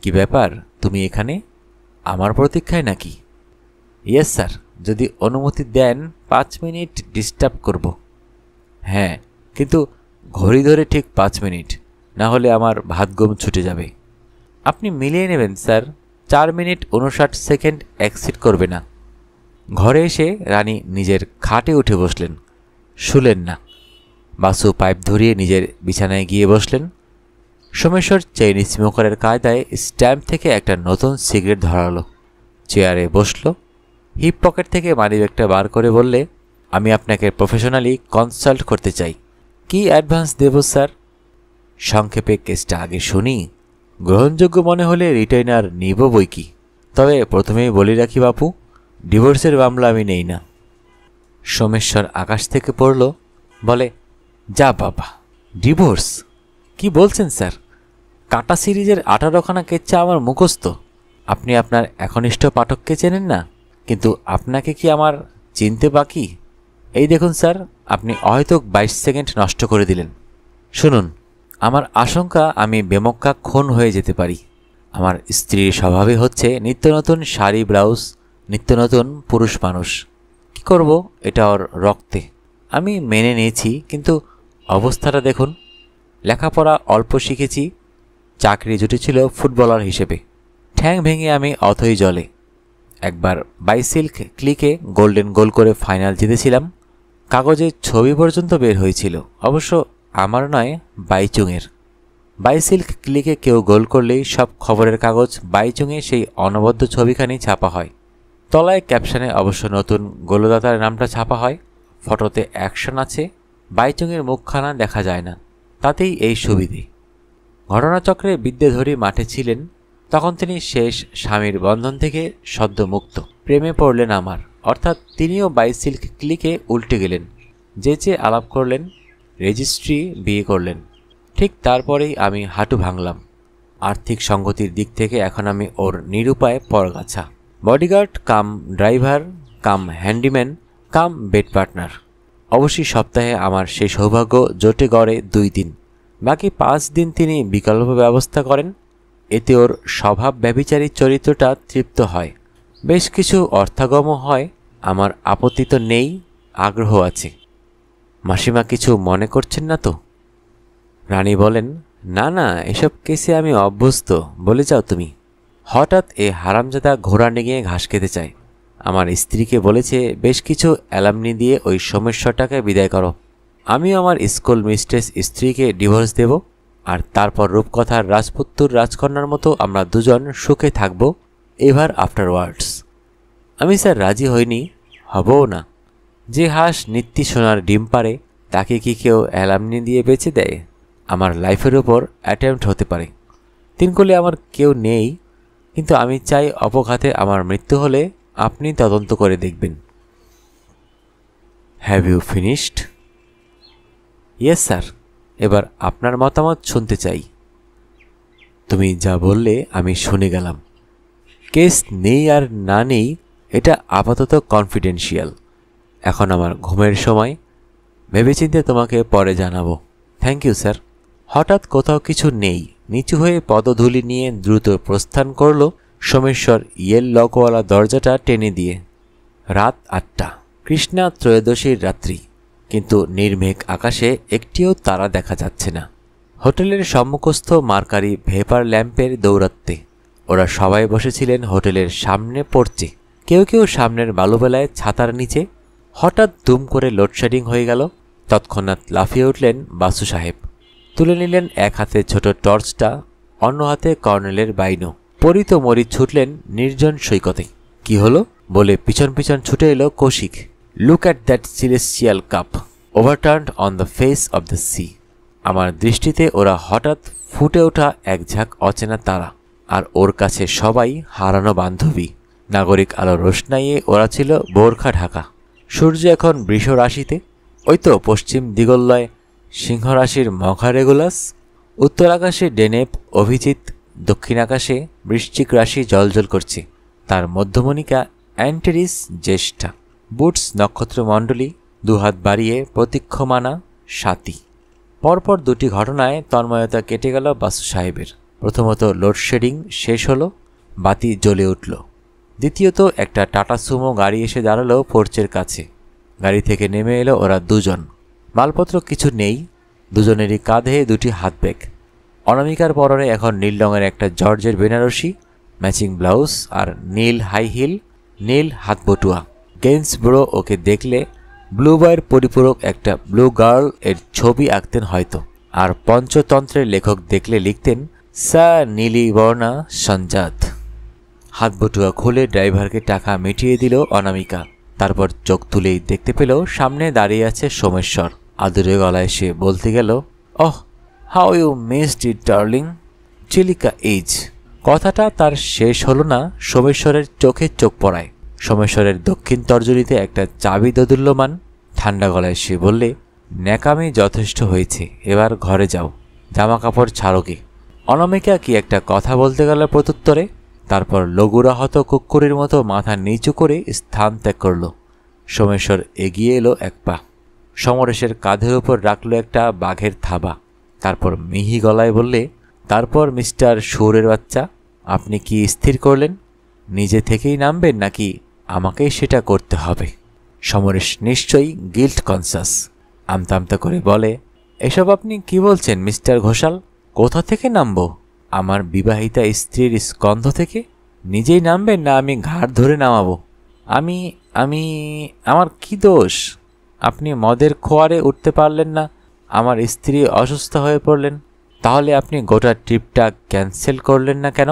কি ব্যাপার, তুমি এখানে? আমার প্রতীক্ষায় নাকি? ইয়েস স্যার, যদি অনুমতি দেন 5 মিনিট ডিস্টার্ব করব। হ্যাঁ, কিন্তু ঘড়ি ধরে ঠিক 5 মিনিট, না হলে আমার ভাতগম ছুটে যাবে। আপনি মিলিয়ে নেবেন স্যার, 4 মিনিট 59 সেকেন্ড এক্সিট করবে না। ঘরে এসে রানী নিজের খাটে উঠে বসলেন, শুলেন না। বাসু পাইপ ধরিয়ে নিজের বিছানায় গিয়ে বসলেন। সোমেশ্বর চেইন স্মোকারের কায়দায় স্ট্যাম্প থেকে একটা নতুন সিগারেট ধরালো, চেয়ারে বসল। হিপ পকেট থেকে মানিব্যাগটা বার করে বললে, আমি আপনাকে প্রফেশনালি কনসাল্ট করতে চাই। কি অ্যাডভান্স দেব স্যার? সংক্ষেপে কেসটা আগে শুনি, গ্রহণযোগ্য মনে হলে রিটাইনার নিব বই কি। তবে প্রথমেই বলি রাখি বাপু, ডিভোর্সের মামলা আমি নেই না। সোমেশ্বর আকাশ থেকে পড়ল, বলে, যা বাবা, ডিভোর্স? কি বলছেন স্যার? কাটা সিরিজের 18খানা কেচ্ছা আমার মুখস্থ। আপনি আপনার একনিষ্ঠ পাঠককে চেনেন না, কিন্তু আপনাকে কি আমার চিনতে বাকি? এই দেখুন স্যার, আপনি হয়তো 22 সেকেন্ড নষ্ট করে দিলেন। শুনুন, আমার আশঙ্কা আমি বেমক্কা খুন হয়ে যেতে পারি। আমার স্ত্রীর স্বভাবে হচ্ছে নিত্য নতুন শাড়ি ব্লাউজ, নিত্য নতুন পুরুষ মানুষ। কি করব, এটা ওর রক্তে। আমি মেনে নিয়েছি, কিন্তু অবস্থাটা দেখুন। লেখাপড়া অল্প শিখেছি, চাকরি জুটেছিল ফুটবলার হিসেবে। ঠ্যাং ভেঙে আমি অথই জলে। একবার বাইসিল্ক ক্লিকে গোল্ডেন গোল করে ফাইনাল জিতেছিলাম। কাগজে ছবি পর্যন্ত বের হয়েছিল, অবশ্য আমার নয়, বাইচুংয়ের। বাইসিল্ক ক্লিকে কেউ গোল করলেই সব খবরের কাগজ বাইচুংয়ে সেই অনবদ্য ছবিখানি ছাপা হয়। তলায় ক্যাপশনে অবশ্য নতুন গোলদাতার নামটা ছাপা হয়। ফটোতে অ্যাকশন আছে, বাইচুংয়ের মুখখানা দেখা যায় না, তাতেই এই সুবিধে। ঘটনাচক্রে বিদ্যেধরী মাঠে ছিলেন, তখন তিনি শেষ স্বামীর বন্ধন থেকে সদ্য মুক্ত। প্রেমে পড়লেন আমার, অর্থাৎ তিনিও বাইসিল্ক ক্লিকে উল্টে গেলেন। যেচে আলাপ করলেন, রেজিস্ট্রি বিয়ে করলেন। ঠিক তারপরেই আমি হাঁটু ভাঙলাম। আর্থিক সঙ্গতির দিক থেকে এখন আমি ওর নিরুপায় পরগাছা, bodyguard cum driver cum handyman cum bed partner. অবশ্যই সপ্তাহে আমার সেই সৌভাগ্য জোটে গড়ে 2 দিন, বাকি 5 দিন তিনি বিকল্প ব্যবস্থা করেন। এতে ওর স্বভাব ব্যভিচারী চরিত্রটা তৃপ্ত হয়, বেশ কিছু অর্থাগম হয়। আমার আপত্তি তো নেই, আগ্রহ আছে। মাসিমা কিছু মনে করছেন না তো? রানী বলেন, না না, এসব কেসে আমি অভ্যস্ত, বলে যাও তুমি। হঠাৎ এ হারামজাদা ঘোড়া নিয়ে ঘাস খেতে চায়। আমার স্ত্রীকে বলেছে বেশ কিছু অ্যালামনি দিয়ে ওই সমস্যাটাকে বিদায় করো। আমিও আমার স্কুল মিস্ট্রেস স্ত্রীকে ডিভোর্স দেব, আর তারপর রূপকথার রাজপুত্তুর রাজকন্যার মতো আমরা দুজন সুখে থাকব, এভার আফটারওয়ার্ডস। আমি স্যার রাজি হইনি, হবও না। যে হাঁস নিত্যি সোনার ডিম পারে, তাকে কি কেউ অ্যালামনি দিয়ে বেচে দেয়? আমার লাইফের ওপর অ্যাটেম্প্ট হতে পারে। 3 কোলে আমার কেউ নেই, কিন্তু আমি চাই অপঘাতে আমার মৃত্যু হলে আপনি তদন্ত করে দেখবেন। Have you finished? Yes sir, এবার আপনার মতামত শুনতে চাই। তুমি যা বললে আমি শুনে গেলাম। কেস নেই আর না নেই এটা আপাতত কনফিডেন্সিয়াল। এখন আমার ঘুমের সময়, ভেবেচিন্তে তোমাকে পরে জানাবো। Thank you sir. হঠাৎ কোথাও কিছু নেই, নিচু হয়ে পদধূলি নিয়ে দ্রুত প্রস্থান করল সোমেশ্বর ইয়েল লকওয়ালা দরজাটা টেনে দিয়ে। রাত 8টা, কৃষ্ণা ত্রয়োদশীর রাত্রি, কিন্তু নির্মেঘ আকাশে একটিও তারা দেখা যাচ্ছে না। হোটেলের সম্মুখস্থ মার্কারি ভেপার ল্যাম্পের দৌরাত্মে ওরা সবাই বসেছিলেন হোটেলের সামনে পড়ছে, কেউ কেউ সামনের বালুবেলায় ছাতার নিচে। হঠাৎ দুম করে লোডশেডিং হয়ে গেল। তৎক্ষণাৎ লাফিয়ে উঠলেন বাসু সাহেব, তুলে নিলেন এক হাতে ছোট টর্চটা, অন্য হাতে কর্নেলের বাইনো। পরিত মরি ছুটলেন নির্জন সৈকতে। কি হলো বলে পিছন পিছন ছুটে এলো Koushik. Look at that celestial cup overturned on the face of the sea. আমার দৃষ্টিতে ওরা হঠাৎ ফুটে ওঠা এক ঝাঁক অচেনা তারা, আর ওর কাছে সবাই হারানো বান্ধবী। নাগরিক আলো রোশনাইয়ে ওরা ছিল বোরখা ঢাকা। সূর্য এখন বৃষ রাশিতে, ওই তো পশ্চিম দিগল্লয় সিংহরাশির মঘা রেগুলাস। উত্তর আকাশে ডেনেপ অভিজিৎ, দক্ষিণ আকাশে বৃশ্চিক রাশি জলজল করছে। তার মধ্যমণিকা অ্যান্টেরিস জ্যেষ্ঠা। বুটস নক্ষত্রমণ্ডলী দুহাত বাড়িয়ে প্রতীক্ষমানা সাতী। পরপর দুটি ঘটনায় তন্ময়তা কেটে গেল বাসু সাহেবের। প্রথমত লোডশেডিং শেষ হলো, বাতি জ্বলে উঠল। দ্বিতীয়ত একটা টাটা সুমো গাড়ি এসে দাঁড়ালো পোর্চের কাছে। গাড়ি থেকে নেমে এলো ওরা দুজন। মালপত্র কিছু নেই, দুজনেরই কাঁধে দুটি হাত ব্যাগ। অনামিকার পরনে এখন নীল রঙের একটা জর্জের বেনারসি, ম্যাচিং ব্লাউজ আর নীল হাই হিল, নীল হাতবটুয়া। গেন্সব্রো ওকে দেখলে ব্লু বয়ের পরিপূরক একটা ব্লু গার্ল এর ছবি আঁকতেন হয়তো, আর পঞ্চতন্ত্রের লেখক দেখলে লিখতেন সা নীলিবর্ণা সঞ্জাত। হাতবটুয়া খুলে ড্রাইভারকে টাকা মিটিয়ে দিল অনামিকা। তারপর চোখ তুলেই দেখতে পেল সামনে দাঁড়িয়ে আছে সোমেশ্বর। আদুরে গলায় সে বলতে গেল, oh how you missed it darling, Chilika age. কথাটা তার শেষ হলো না, সোমেশ্বরের চোখে চোখ পড়ায়। সোমেশ্বরের দক্ষিণ তর্জনীতে একটা চাবি দোদুল্যমান। ঠান্ডা গলায় সে বললে, ন্যাকামি যথেষ্ট হয়েছে, এবার ঘরে যাও, জামা কাপড় ছাড়োকে। অনামিকা কি একটা কথা বলতে গেল প্রত্যুত্তরে, তারপর লঘুরাহত কুক্কুরের মতো মাথা নিচু করে স্থান ত্যাগ করল। সোমেশ্বর এগিয়ে এলো এক পা, সমরেশের কাঁধের উপর রাখল একটা বাঘের থাবা। তারপর মিহি গলায় বললে, তারপর মিস্টার শৌরের বাচ্চা, আপনি কি স্থির করলেন নিজে থেকেই নামবেন নাকি আমাকেই সেটা করতে হবে? সমরেশ নিশ্চয়ই গিল্ট কনসাস। আমতা আমতা করে বলে, এসব আপনি কি বলছেন মিস্টার ঘোষাল? কোথা থেকে নামব? আমার বিবাহিতা স্ত্রীর স্কন্ধ থেকে? নিজেই নামবেন না আমি ঘাড় ধরে নামাবো? আমি আমি আমার কি দোষ? আপনি মদের খোয়ারে উঠতে পারলেন না, আমার স্ত্রী অসুস্থ হয়ে পড়লেন, তাহলে আপনি গোটা ট্রিপটা ক্যান্সেল করলেন না কেন?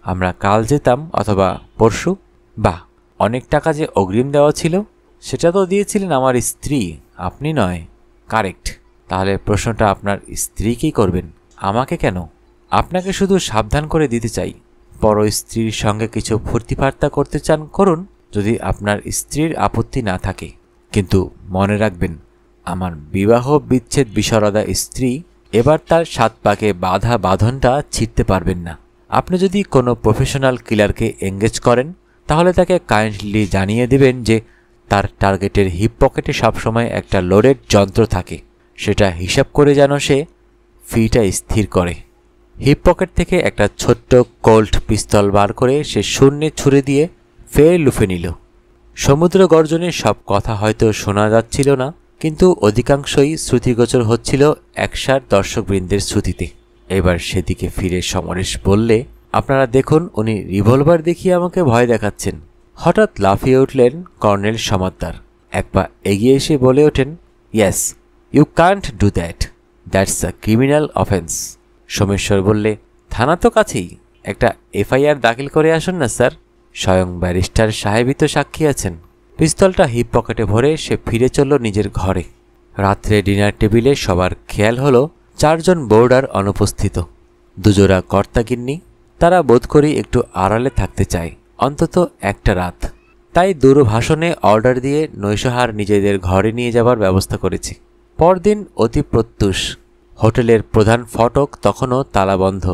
আমরা কাল যেতাম অথবা পরশু। বাহ, অনেক টাকা যে অগ্রিম দেওয়া ছিল সেটা তো দিয়েছিলেন আমার স্ত্রী, আপনি নয়। কারেক্ট। তাহলে প্রশ্নটা আপনার স্ত্রীকেই করবেন, আমাকে কেন? আপনাকে শুধু সাবধান করে দিতে চাই, পর স্ত্রীর সঙ্গে কিছু ফুর্তি ফার্তা করতে চান করুন, যদি আপনার স্ত্রীর আপত্তি না থাকে। কিন্তু মনে রাখবেন, আমার বিবাহ বিচ্ছেদ বিশারদা স্ত্রী এবার তার 7 পাকে বাধা বাঁধনটা ছিঁড়তে পারবেন না। আপনি যদি কোনো প্রফেশনাল কিলারকে এঙ্গেজ করেন, তাহলে তাকে কাইন্ডলি জানিয়ে দেবেন যে তার টার্গেটের হিপ পকেটে সবসময় একটা লোডেড যন্ত্র থাকে, সেটা হিসাব করে যেন সে ফিটা স্থির করে। হিপ পকেট থেকে একটা ছোট্ট কোল্ট পিস্তল বার করে সে শূন্যে ছুড়ে দিয়ে ফের লুফে নিল। সমুদ্র গর্জনে সব কথা হয়তো শোনা যাচ্ছিল না, কিন্তু অধিকাংশই শ্রুতিগোচর হচ্ছিল একসার দর্শকবৃন্দের শ্রুতিতে। এবার সেদিকে ফিরে সমরেশ বললে, আপনারা দেখুন, উনি রিভলভার দেখিয়ে আমাকে ভয় দেখাচ্ছেন। হঠাৎ লাফিয়ে উঠলেন কর্নেল সমাদ্দার। এক পা এগিয়ে এসে বলে ওঠেন, yes, you can't do that, that's a criminal offence. Someshwar বললে, থানা তো কাছেই, একটা এফআইআর দাখিল করে আসুন না স্যার, স্বয়ং ব্যারিস্টার সাহেবই তো সাক্ষী আছেন। পিস্তলটা হিপ পকেটে ভরে সে ফিরে চলল নিজের ঘরে। রাত্রে ডিনার টেবিলে সবার খেয়াল হলো 4 জন বোর্ডার অনুপস্থিত, দুজোড়া কর্তাগিন্নি। তারা বোধ করি একটু আড়ালে থাকতে চায়, অন্তত একটা রাত। তাই দূরভাষণে অর্ডার দিয়ে নৈশহার নিজেদের ঘরে নিয়ে যাবার ব্যবস্থা করেছে। পরদিন অতি প্রত্যুষ। হোটেলের প্রধান ফটক তখনও তালাবন্ধ।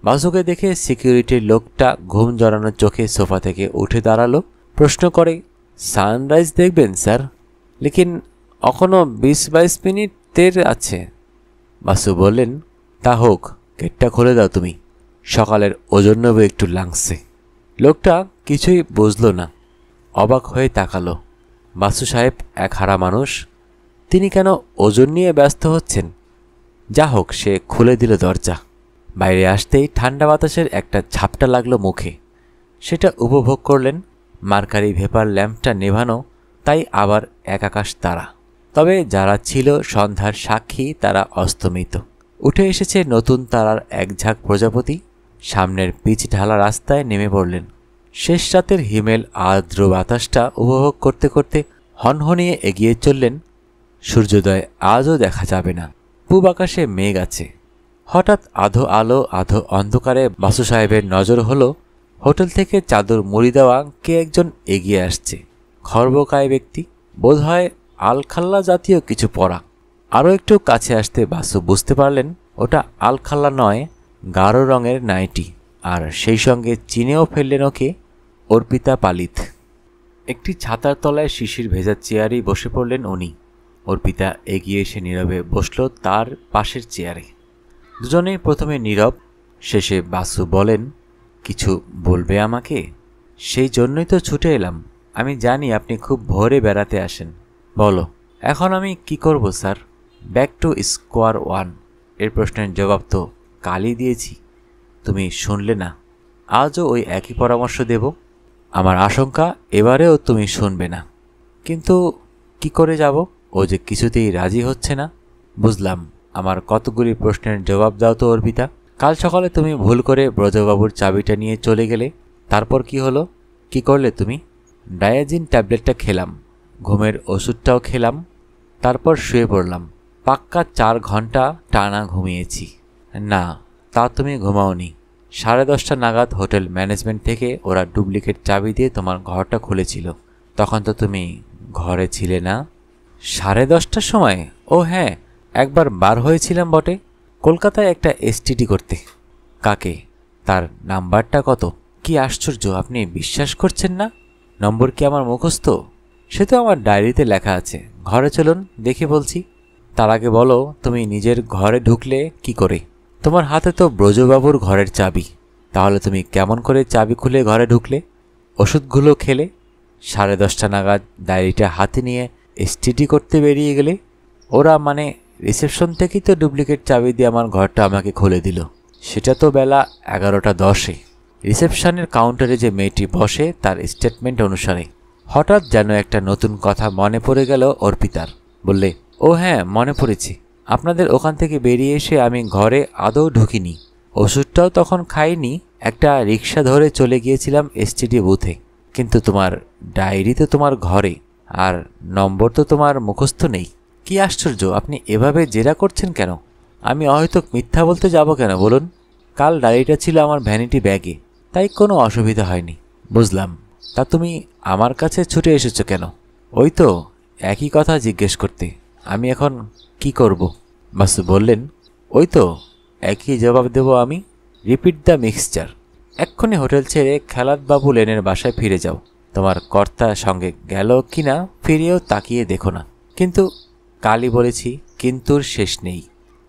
বাসুকে দেখে সিকিউরিটির লোকটা ঘুম জড়ানো চোখে সোফা থেকে উঠে দাঁড়ালো। প্রশ্ন করে, সানরাইজ দেখবেন স্যার? লেকিন এখনো 20-22 মিনিটের আছে। বাসু বললেন, তা হোক, গেটটা খুলে দাও তুমি, সকালের ওজন নেব একটু লাংসে। লোকটা কিছুই বুঝল না, অবাক হয়ে তাকালো। বাসু সাহেব এক হারা মানুষ, তিনি কেন ওজন নিয়ে ব্যস্ত হচ্ছেন? যা হোক, সে খুলে দিল দরজা। বাইরে আসতেই ঠান্ডা বাতাসের একটা ঝাপটা লাগলো মুখে। সেটা উপভোগ করলেন। মার্কারি ভেপার ল্যাম্পটা নেভানো, তাই আবার এক আকাশ তারা। তবে যারা ছিল সন্ধ্যার সাক্ষী তারা অস্তমিত। উঠে এসেছে নতুন তারার এক ঝাঁক প্রজাপতি। সামনের পিচ ঢালা রাস্তায় নেমে পড়লেন। শেষ রাতের হিমেল আর্দ্র বাতাসটা উপভোগ করতে করতে হনহনিয়ে এগিয়ে চললেন। সূর্যোদয় আজও দেখা যাবে না। পূব আকাশে মেঘ আছে। হঠাৎ আধো আলো আধো অন্ধকারে বাসু সাহেবের নজর হলো হোটেল থেকে চাদর মুড়ি দেওয়া কে একজন এগিয়ে আসছে। খর্বকায় ব্যক্তি, বোধহয় আলখাল্লা জাতীয় কিছু পরা। আরও একটু কাছে আসতে বাসু বুঝতে পারলেন ওটা আলখাল্লা নয়, গাঢ় রঙের নাইটি। আর সেই সঙ্গে চিনেও ফেললেন ওকে, অর্পিতা পালিত। একটি ছাতার তলায় শিশির ভেজা চেয়ারেই বসে পড়লেন উনি। অর্পিতা এগিয়ে এসে নীরবে বসল তার পাশের চেয়ারে। দুজনেই প্রথমে নীরব, শেষে বাসু বলেন, কিছু বলবে আমাকে? সেই জন্যই তো ছুটে এলাম। আমি জানি আপনি খুব ভোরে বেড়াতে আসেন। বলো, এখন আমি কি করব sir? Back to square one. এর প্রশ্নের জবাব তো কালই দিয়েছি, তুমি শুনলে না। আজও ওই একই পরামর্শ দেব। আমার আশঙ্কা এবারেও তুমি শুনবে না। কিন্তু কি করে যাব? ও যে কিছুতেই রাজি হচ্ছে না। বুঝলাম, আমার কতগুলি প্রশ্নের জবাব দাও তো অর্পিতা। কাল সকালে তুমি ভুল করে ব্রজবাবুর চাবিটা নিয়ে চলে গেলে, তারপর কি হলো? কি করলে তুমি? ডায়াজিন ট্যাবলেটটা খেলাম, ঘুমের ওষুধটাও খেলাম, তারপর শুয়ে পড়লাম। পাক্কা 4 ঘন্টা টানা ঘুমিয়েছি। না, তা তুমি ঘুমাওনি। 10:30 নাগাদ হোটেল ম্যানেজমেন্ট থেকে ওরা ডুপ্লিকেট চাবি দিয়ে তোমার ঘরটা খুলেছিল। তখন তো তুমি ঘরে ছিলে না। 10:30টার সময়? ও হ্যাঁ, একবার বার হয়েছিলাম বটে, কলকাতায় একটা এসটিডি করতে। কাকে? তার নাম্বারটা কত? কি আশ্চর্য, আপনি বিশ্বাস করছেন না? নম্বর কি আমার মুখস্থ? সে তো আমার ডায়েরিতে লেখা আছে। ঘরে চলুন, দেখে বলছি। তার আগে বলো, তুমি নিজের ঘরে ঢুকলে কি করে? তোমার হাতে তো ব্রজবাবুর ঘরের চাবি। তাহলে তুমি কেমন করে চাবি খুলে ঘরে ঢুকলে? ওষুধগুলো খেলে, 10:30 নাগাদ ডায়েরিটা হাতে নিয়ে এসটিডি করতে বেরিয়ে গেলে। ওরা মানে রিসেপশন থেকেই তো ডুপ্লিকেট চাবি দিয়ে আমার ঘরটা আমাকে খুলে দিল। সেটা তো বেলা 11:10-এ। রিসেপশনের কাউন্টারে যে মেয়েটি বসে তার স্টেটমেন্ট অনুসারে। হঠাৎ যেন একটা নতুন কথা মনে পড়ে গেল অর্পিতার। বললে, ও হ্যাঁ, মনে পড়েছে। আপনাদের ওখান থেকে বেরিয়ে এসে আমি ঘরে আদৌ ঢুকিনি, ওষুধটাও তখন খাইনি। একটা রিক্সা ধরে চলে গিয়েছিলাম এসটিডি বুথে। কিন্তু তোমার ডায়েরি তো তোমার ঘরে, আর নম্বর তো তোমার মুখস্থ নেই। কি আশ্চর্য, আপনি এভাবে জেরা করছেন কেন? আমি হয়তো মিথ্যা বলতে যাব কেন বলুন? কাল ডায়েরিটা ছিল আমার ভ্যানিটি ব্যাগে, তাই কোনো অসুবিধা হয়নি। বুঝলাম, তা তুমি আমার কাছে ছুটে এসেছো কেন? ওই তো একই কথা জিজ্ঞেস করতে। আমি এখন কি করব? বাসু বললেন, ওই তো একই জবাব দেব আমি। Repeat the mixture. এক্ষুনি হোটেল ছেড়ে খেলাতবাবু লেনের বাসায় ফিরে যাও। তোমার কর্তা সঙ্গে গেল কি না ফিরেও তাকিয়ে দেখো না। কিন্তু কালই বলেছি, কিন্তুর শেষ নেই।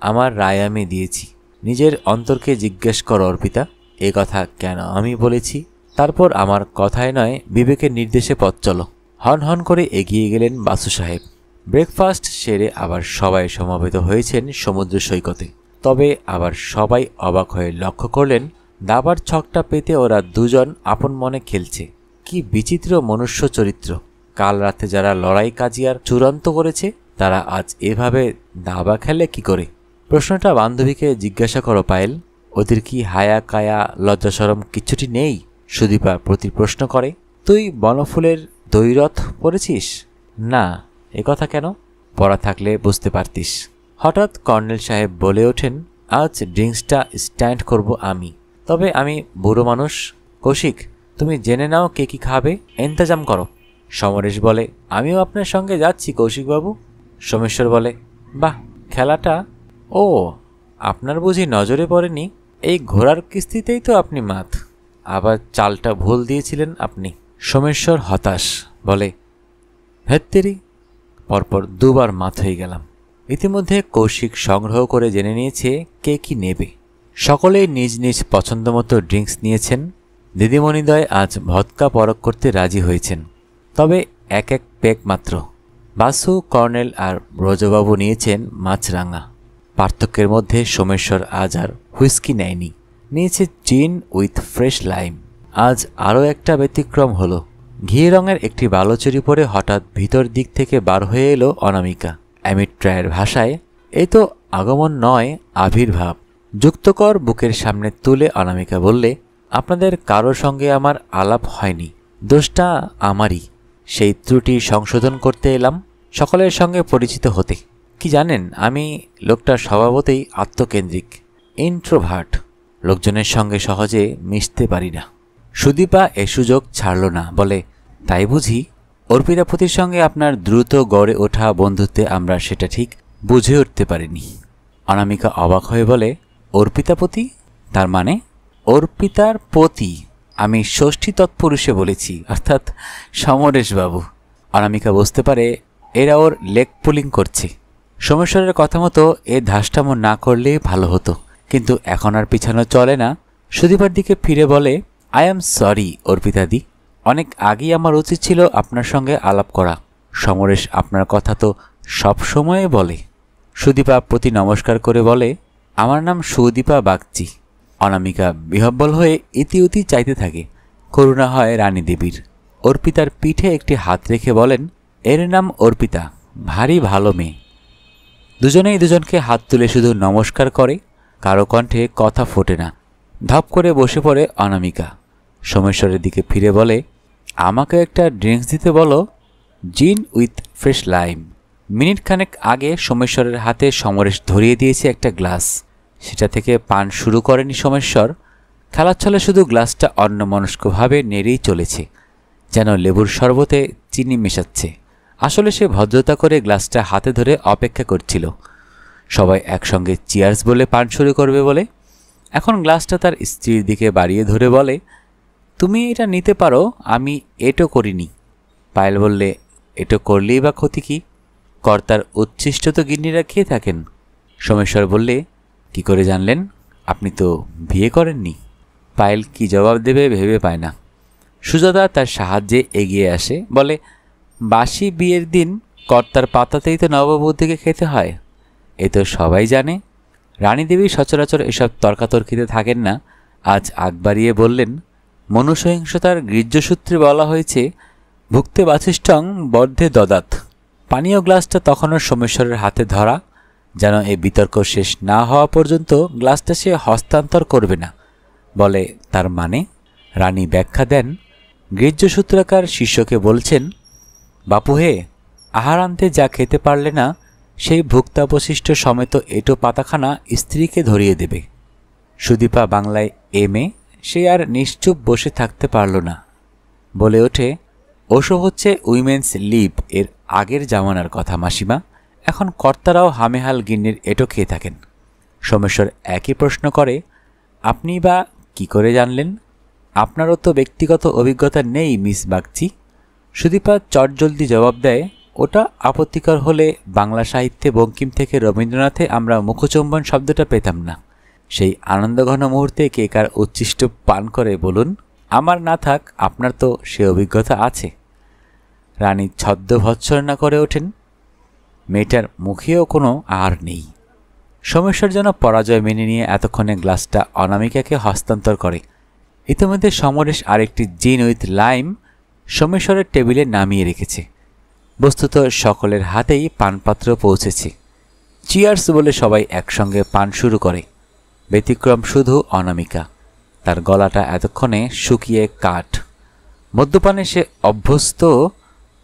আমার রায় আমি দিয়েছি। নিজের অন্তরকে জিজ্ঞেস করো অর্পিতা, এ কথা কেন আমি বলেছি। তারপর আমার কথায় নয়, বিবেকের নির্দেশে পথ চলো। হন হন করে এগিয়ে গেলেন বাসু সাহেব। ব্রেকফাস্ট সেরে আবার সবাই সমবেত হয়েছেন সমুদ্র সৈকতে। তবে আবার সবাই অবাক হয়ে লক্ষ্য করলেন দাবার ছকটা পেতে ওরা দুজন আপন মনে খেলছে। কি বিচিত্র মনুষ্য চরিত্র! কাল রাতে যারা লড়াই কাজিয়ার চূড়ান্ত করেছে, তারা আজ এভাবে দাবা খেলে কি করে? প্রশ্নটা বান্ধবীকে জিজ্ঞাসা করো পায়েল। ওদের কি হায়া কায়া লজ্জাসরম কিছুটি নেই? সুদীপা প্রতি প্রশ্ন করে। তুই বনফুলের দৈরথ পড়েছিস? না। এ কথা কেন? পড়া থাকলে বুঝতে পারতিস। হঠাৎ কর্নেল সাহেব বলে ওঠেন, আজ ড্রিঙ্কসটা স্ট্যান্ড করব আমি। তবে আমি বুড়ো মানুষ। কৌশিক, তুমি জেনে নাও কে কি খাবে, ইন্তজাম করো। সমরেশ বলে, আমিও আপনার সঙ্গে যাচ্ছি কৌশিকবাবু। সোমেশ্বর বলে, বাহ, খেলাটা ও আপনার বুঝি নজরে পড়েনি? এই ঘোড়ার কিস্তিতেই তো আপনি মাত, আবার চালটা ভুল দিয়েছিলেন আপনি। সোমেশ্বর হতাশ, বলে, ভেত্তেরি। পরপর দুবার মাত হয়ে গেলাম। ইতিমধ্যে কৌশিক সংগ্রহ করে জেনে নিয়েছে কে কি নেবে। সকলেই নিজ নিজ পছন্দমতো ড্রিঙ্কস নিয়েছেন। দিদিমণিদ্বয় আজ ভদকা পরক করতে রাজি হয়েছেন, তবে এক এক পেক মাত্র। বাসু, কর্নেল আর ব্রজবাবু নিয়েছেন মাছরাঙা। পার্থক্যের মধ্যে সোমেশ্বর আজ আর হুইস্কি নেয়নি, নিয়েছে জিন উইথ ফ্রেশ লাইম। আজ আরও একটা ব্যতিক্রম হলো। ঘি রঙের একটি বালোচুরি পরে হঠাৎ ভিতর দিক থেকে বার হয়ে এলো অনামিকা। অ্যামিট্রায়ের ভাষায় এই তো আগমন নয়, আবির্ভাব। যুক্তকর বুকের সামনে তুলে অনামিকা বললে, আপনাদের কারো সঙ্গে আমার আলাপ হয়নি, দোষটা আমারই। সেই ত্রুটি সংশোধন করতে এলাম, সকলের সঙ্গে পরিচিত হতে। কি জানেন, আমি লোকটা স্বভাবতেই আত্মকেন্দ্রিক, ইন্ট্রোভার্ট, লোকজনের সঙ্গে সহজে মিশতে পারি না। সুদীপা এ সুযোগ ছাড়ল না, বলে, তাই বুঝি? অর্পিতাপতির সঙ্গে আপনার দ্রুত গড়ে ওঠা বন্ধুত্বে আমরা সেটা ঠিক বুঝে উঠতে পারিনি। অনামিকা অবাক হয়ে বলে, অর্পিতাপতি? তার মানে? অর্পিতার পতি, আমি ষষ্ঠী তৎপুরুষে বলেছি, অর্থাৎ সমরেশবাবু। অনামিকা বুঝতে পারে এরা ওর লেগ পুলিং করছে। সোমেশ্বরের কথা মতো এ ধাসটামো না করলেই ভালো হতো, কিন্তু এখন আর পিছানো চলে না। সুদীপার দিকে ফিরে বলে, আই অ্যাম সরি অর্পিতাদি, অনেক আগেই আমার উচিত ছিল আপনার সঙ্গে আলাপ করা। সমরেশ আপনার কথা তো সব সময়ে বলে। সুদীপা প্রতি নমস্কার করে বলে, আমার নাম সুদীপা বাগচি। অনামিকা বিহব্বল হয়ে ইতিউতি চাইতে থাকে। করুণা হয় রানী দেবীর। অর্পিতার পিঠে একটি হাত রেখে বলেন, এর নাম অর্পিতা, ভারী ভালো মেয়ে। দুজনেই দুজনকে হাত তুলে শুধু নমস্কার করে, কারো কণ্ঠে কথা ফোটে না। ধপ করে বসে পড়ে অনামিকা। সোমেশ্বরের দিকে ফিরে বলে, আমাকে একটা ড্রিঙ্কস দিতে বলো, জিন উইথ ফ্রেশ লাইম। মিনিট খানেক আগে সোমেশ্বরের হাতে সমরেশ ধরিয়ে দিয়েছে একটা গ্লাস। সেটা থেকে পান শুরু করেনি সোমেশ্বর, খেলার ছলে শুধু গ্লাসটা অন্যমনস্কভাবে নেড়েই চলেছে, যেন লেবুর শরবতে চিনি মেশাচ্ছে। আসলে সে ভদ্রতা করে গ্লাসটা হাতে ধরে অপেক্ষা করছিল সবাই একসঙ্গে চিয়ার্স বলে পান শুরু করবে বলে। এখন গ্লাসটা তার স্ত্রীর দিকে বাড়িয়ে ধরে বলে, তুমি এটা নিতে পারো, আমি এটো করিনি। পায়েল বললে, এটো করলেই বা ক্ষতি কি? কর্তার উচ্ছিষ্ট তো গিন্নিরা খেয়ে থাকেন। সোমেশ্বর বললে, কি করে জানলেন? আপনি তো বিয়ে করেননি। পায়েল কি জবাব দেবে ভেবে পায় না। সুজাতা তার সাহায্যে এগিয়ে আসে, বলে, বাসি বিয়ের দিন কর্তার পাতাতেই তো নববধূকে খেতে হয়, এ তো সবাই জানে। রানীদেবী সচরাচর এসব তর্কাতর্কিতে থাকেন না। আজ আগ বাড়িয়ে বললেন, মনুসহিংসতার গৃহ্যসূত্রে বলা হয়েছে, ভুক্তে বাছিষ্টং বর্ধে দদাত। পানীয় গ্লাসটা তখনও সোমেশ্বরের হাতে ধরা, যেন এই বিতর্ক শেষ না হওয়া পর্যন্ত গ্লাসটা সে হস্তান্তর করবে না। বলে, তার মানে? রানী ব্যাখ্যা দেন, গৃহ্যসূত্রাকার শিষ্যকে বলছেন, বাপু হে, আহার আনতে যা খেতে পারলে না, সেই ভুক্তাবশিষ্ট সমেত এটো পাতাখানা স্ত্রীকে ধরিয়ে দেবে। সুদীপা বাংলায় এমএ, সে আর নিশ্চুপ বসে থাকতে পারল না। বলে ওঠে, ওসব হচ্ছে উইমেন্স লিভ এর আগের জামানার কথা মাসিমা, এখন কর্তারাও হামেহাল গিন্নির এটো খেয়ে থাকেন। সোমেশ্বর একই প্রশ্ন করে, আপনি বা কি করে জানলেন? আপনারও তো ব্যক্তিগত অভিজ্ঞতা নেই মিস বাগচি। সুদীপা চটজলদি জবাব দেয়, ওটা আপত্তিকর হলে বাংলা সাহিত্যে বঙ্কিম থেকে রবীন্দ্রনাথে আমরা মুখচুম্বন শব্দটা পেতাম না। সেই আনন্দঘন মুহূর্তে কে কার উচ্ছিষ্ট পান করে বলুন? আমার না থাক, আপনার তো সে অভিজ্ঞতা আছে। রানী ছদ্ম ভৎসনা করে ওঠেন। মেয়েটার মুখেও কোনো আর নেই। সোমেশ্বর যেন পরাজয় মেনে নিয়ে এতক্ষণে গ্লাসটা অনামিকাকে হস্তান্তর করে। ইতিমধ্যে সমরেশ আরেকটি জিন উইথ লাইম সোমেশ্বরের টেবিলে নামিয়ে রেখেছে। বস্তুত সকলের হাতেই পানপাত্র পৌঁছেছে। চিয়ার্স বলে সবাই একসঙ্গে পান শুরু করে। ব্যতিক্রম শুধু অনামিকা, তার গলাটা এতক্ষণে শুকিয়ে কাঠ। মদ্যপানে সে অভ্যস্ত।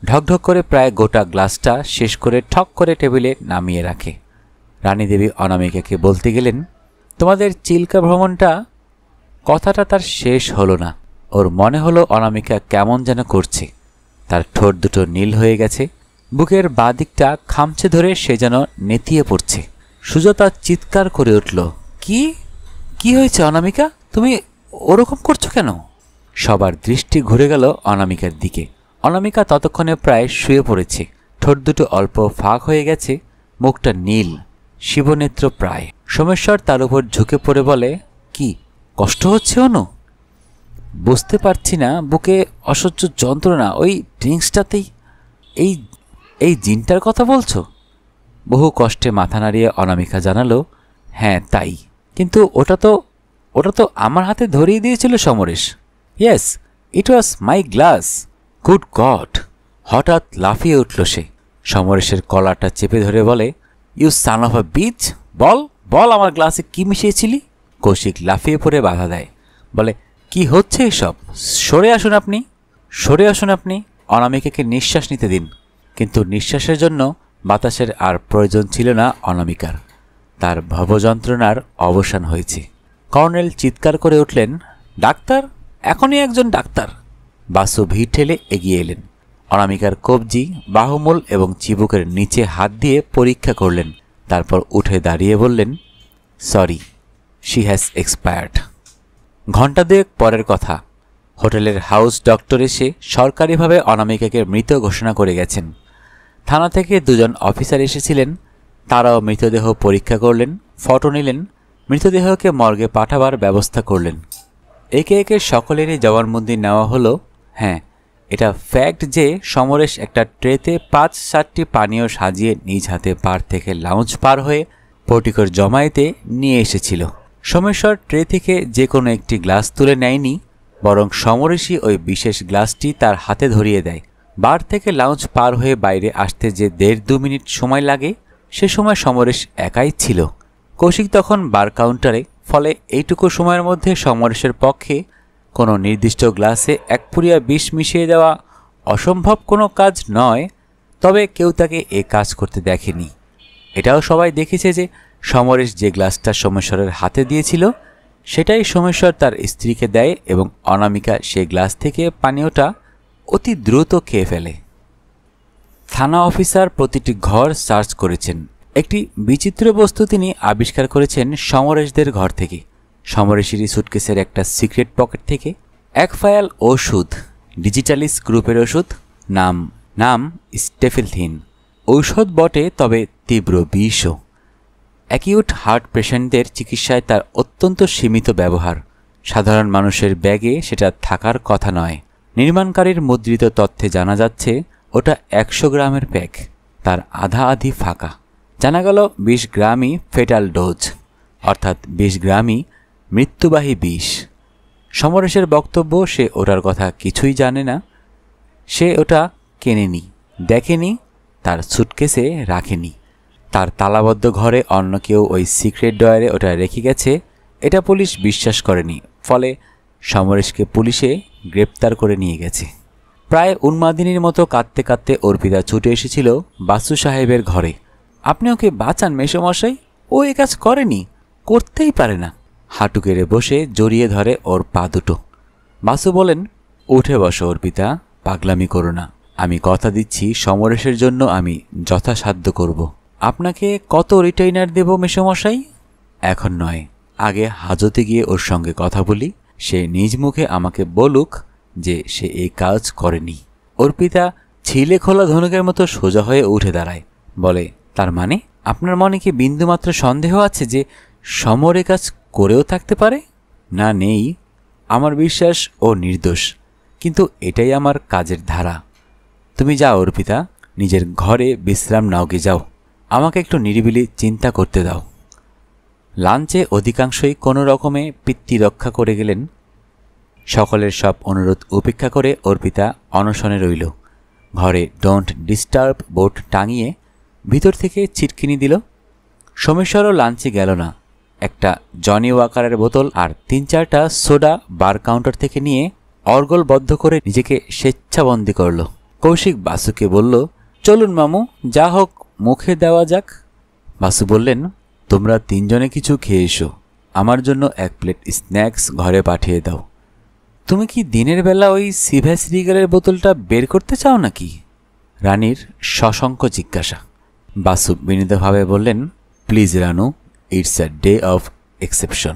ঢকঢক করে প্রায় গোটা গ্লাসটা শেষ করে ঠক করে টেবিলে নামিয়ে রাখে। রানীদেবী অনামিকাকে বলতে গেলেন, তোমাদের চিল্কা ভ্রমণটা। কথাটা তার শেষ হলো না। ওর মনে হলো অনামিকা কেমন যেন করছে। তার ঠোঁট দুটো নীল হয়ে গেছে, বুকের বাঁ দিকটা খামচে ধরে সে যেন নেতিয়ে পড়ছে। সুজাতা চিৎকার করে উঠল, কি কি হয়েছে অনামিকা, তুমি ওরকম করছো কেন? সবার দৃষ্টি ঘুরে গেল অনামিকার দিকে। অনামিকা ততক্ষণে প্রায় শুয়ে পড়েছে। ঠোঁট দুটো অল্প ফাঁক হয়ে গেছে, মুখটা নীল, শিবনেত্র প্রায়। সোমেশ্বর তার উপর ঝুঁকে পড়ে বলে, কি কষ্ট হচ্ছে অনু? বুঝতে পারছি না, বুকে অসহ্য যন্ত্রণা। ওই ড্রিঙ্কসটাতেই। এই এই জিনটার কথা বলছো? বহু কষ্টে মাথা নাড়িয়ে অনামিকা জানালো, হ্যাঁ তাই। কিন্তু ওটা তো আমার হাতে ধরিয়ে দিয়েছিল Samaresh. Yes, it was my glass. Good god! হঠাৎ লাফিয়ে উঠল সে। সমরেশের কলারটা চেপে ধরে বলে, you son of a bitch, বল বল আমার গ্লাসে কি মিশিয়েছিলি? কৌশিক লাফিয়ে পড়ে বাধা দেয়, বলে, কি হচ্ছে এসব? সরে আসুন আপনি, সরে আসুন আপনি। অনামিকাকে নিঃশ্বাস নিতে দিন। কিন্তু নিঃশ্বাসের জন্য বাতাসের আর প্রয়োজন ছিল না অনামিকার। তার ভবযন্ত্রণার অবসান হয়েছে। কর্নেল চিৎকার করে উঠলেন, ডাক্তার, এখনই একজন ডাক্তার। বাসু ভিড় ঠেলে এগিয়ে এলেন। অনামিকার কবজি, বাহুমূল এবং চিবুকের নিচে হাত দিয়ে পরীক্ষা করলেন। তারপর উঠে দাঁড়িয়ে বললেন, সরি, শি হ্যাজ এক্সপায়ার্ড। ঘণ্টা দুয়েক পরের কথা। হোটেলের হাউস ডক্টর এসে সরকারিভাবে অনামিকাকে মৃত ঘোষণা করে গেছেন। থানা থেকে দুজন অফিসার এসেছিলেন। তারাও মৃতদেহ পরীক্ষা করলেন, ফটো নিলেন, মৃতদেহকে মর্গে পাঠাবার ব্যবস্থা করলেন। একে একে সকলেরই জবানবন্দি নেওয়া হলো। হ্যাঁ, এটা ফ্যাক্ট যে সমরেশ একটা ট্রেতে ৫-৭টি পানীয় সাজিয়ে নিজ হাতে বার থেকে লাউঞ্জ পার হয়ে পর্টিকোর জমায়েতে নিয়ে এসেছিল। সোমেশ্বর ট্রে থেকে যে কোনো একটি গ্লাস তুলে নেয়নি, বরং সমরেশই ওই বিশেষ গ্লাসটি তার হাতে ধরিয়ে দেয়। বার থেকে লাউঞ্জ পার হয়ে বাইরে আসতে যে ১.৫-২ মিনিট সময় লাগে, সে সময় সমরেশ একাই ছিল। কৌশিক তখন বার কাউন্টারে। ফলে এইটুকু সময়ের মধ্যে সমরেশের পক্ষে কোনো নির্দিষ্ট গ্লাসে ১ পুরিয়া বিষ মিশিয়ে দেওয়া অসম্ভব কোনো কাজ নয়। তবে কেউ তাকে এ কাজ করতে দেখেনি। এটাও সবাই দেখেছে যে সমরেশ যে গ্লাসটা সোমেশ্বরের হাতে দিয়েছিল, সেটাই সোমেশ্বর তার স্ত্রীকে দেয় এবং অনামিকা সেই গ্লাস থেকে পানীয়টা অতি দ্রুত খেয়ে ফেলে। থানা অফিসার প্রতিটি ঘর সার্চ করেছেন। একটি বিচিত্র বস্তু তিনি আবিষ্কার করেছেন সমরেশদের ঘর থেকে। সমরেশেরই সুটকেসের একটা সিক্রেট পকেট থেকে ১ ফায়াল ওষুধ, ডিজিটালিস গ্রুপের ওষুধ, নাম স্টেফেলথিন। ঔষধ বটে, তবে তীব্র বিষও। অ্যাকিউট হার্ট পেশেন্টদের চিকিৎসায় তার অত্যন্ত সীমিত ব্যবহার। সাধারণ মানুষের ব্যাগে সেটা থাকার কথা নয়। নির্মাণকারীর মুদ্রিত তথ্যে জানা যাচ্ছে ওটা ১০০ গ্রামের প্যাক, তার আধা আধি ফাঁকা। জানা গেল ২০ গ্রামই ফেটাল ডোজ, অর্থাৎ ২০ গ্রামই মৃত্যুবাহী বিষ। সমরেশের বক্তব্য, সে ওটার কথা কিছুই জানে না। সে ওটা কেনেনি, দেখেনি, তার সুটকেসে রাখেনি। তার তালাবদ্ধ ঘরে অন্য কেউ ওই সিক্রেট ডয়ারে ওটা রেখে গেছে, এটা পুলিশ বিশ্বাস করেনি। ফলে সমরেশকে পুলিশে গ্রেপ্তার করে নিয়ে গেছে। প্রায় উন্মাদিনীর মতো কাঁদতে কাঁদতে অর্পিতা ছুটে এসেছিল বাসু সাহেবের ঘরে। আপনি ওকে বাঁচান মেসোমশাই, ও এ কাজ করেনি, করতেই পারে না। হাঁটু কেড়ে বসে জড়িয়ে ধরে ওর পা দুটো। বাসু বলেন, উঠে বসো অর্পিতা, পাগলামি করো না। আমি কথা দিচ্ছি সমরেশের জন্য আমি যথাসাধ্য করব। আপনাকে কত রিটেইনার দেব মেসোমশাই? এখন নয়, আগে হাজতে গিয়ে ওর সঙ্গে কথা বলি। সে নিজ মুখে আমাকে বলুক যে সে এই কাজ করেনি। অর্পিতা ছিলে খোলা ধনুকের মতো সোজা হয়ে উঠে দাঁড়ায়, বলে, তার মানে আপনার মনে কি বিন্দুমাত্র সন্দেহ আছে যে সমর এ কাজ করেও থাকতে পারে? না, নেই। আমার বিশ্বাস ও নির্দোষ, কিন্তু এটাই আমার কাজের ধারা। তুমি যাও অর্পিতা, নিজের ঘরে বিশ্রাম নাও গে, যাও। আমাকে একটু নিরিবিলি চিন্তা করতে দাও। লাঞ্চে অধিকাংশই কোনো রকমে পিত্তি রক্ষা করে গেলেন। সকলের সব অনুরোধ উপেক্ষা করে অর্পিতা অনশনে রইল। ঘরে ডোন্ট ডিস্টার্ব বোর্ড টাঙিয়ে ভিতর থেকে ছিটকিনি দিল। সোমেশ্বরও লাঞ্চে গেল না। একটা জনি ওয়াকারের বোতল আর ৩-৪টা সোডা বার কাউন্টার থেকে নিয়ে অর্গলবদ্ধ করে নিজেকে স্বেচ্ছাবন্দী করল। কৌশিক বাসুকে বলল, চলুন মামু, যা হোক মুখে দেওয়া যাক। বাসু বললেন, তোমরা ৩ জনে কিছু খেয়ে এসো, আমার জন্য ১ প্লেট স্ন্যাক্স ঘরে পাঠিয়ে দাও। তুমি কি দিনের বেলা ওই সিভ্যাস রিগালের বোতলটা বের করতে চাও নাকি? রানীর সশঙ্ক জিজ্ঞাসা। বাসু বিনীতভাবে বললেন, please Ranu, it's a day of exception.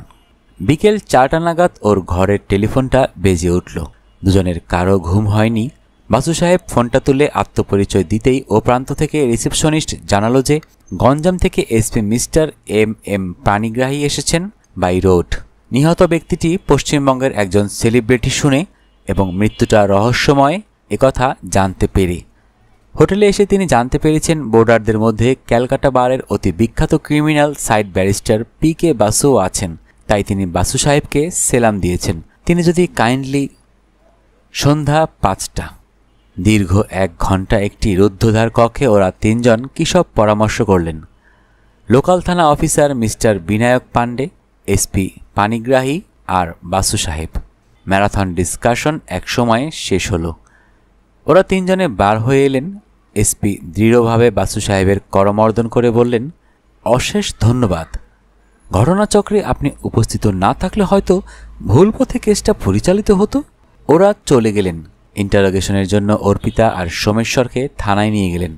বিকেল 4টা নাগাদ ওর ঘরের টেলিফোনটা বেজে উঠল। দুজনের কারো ঘুম হয়নি। বাসু সাহেব ফোনটা তুলে আত্মপরিচয় দিতেই ও প্রান্ত থেকে রিসেপশনিস্ট জানালো যে গঞ্জাম থেকে এসপি মিস্টার এম পানিগ্রাহী এসেছেন বাই রোড। নিহত ব্যক্তিটি পশ্চিমবঙ্গের একজন সেলিব্রিটি শুনে এবং মৃত্যুটা রহস্যময় একথা জানতে পেরে হোটেলে এসে তিনি জানতে পেরেছেন বোর্ডারদের মধ্যে ক্যালকাটা বারের অতি বিখ্যাত ক্রিমিনাল সাইড ব্যারিস্টার PK বাসুও আছেন। তাই তিনি বাসু সাহেবকে সেলাম দিয়েছেন তিনি যদি কাইন্ডলি। সন্ধ্যা 5টা। দীর্ঘ 1 ঘন্টা একটি রুদ্ধদ্বার কক্ষে ওরা 3 জন কী সব পরামর্শ করলেন। লোকাল থানা officer mister Vinayak Pandey, SP Panigrahi আর বাসু সাহেব। ম্যারাথন ডিসকাশন এক সময়ে শেষ হলো। ওরা 3 জনে বার হয়ে এলেন। এসপি দৃঢ়ভাবে বাসু সাহেবের করমর্দন করে বললেন, অশেষ ধন্যবাদ। ঘটনাচক্রে আপনি উপস্থিত না থাকলে হয়তো ভুল পথে কেসটা পরিচালিত হতো। ওরা চলে গেলেন। ইন্টারোগেশনের জন্য অর্পিতা আর সোমেশ্বরকে থানায় নিয়ে গেলেন।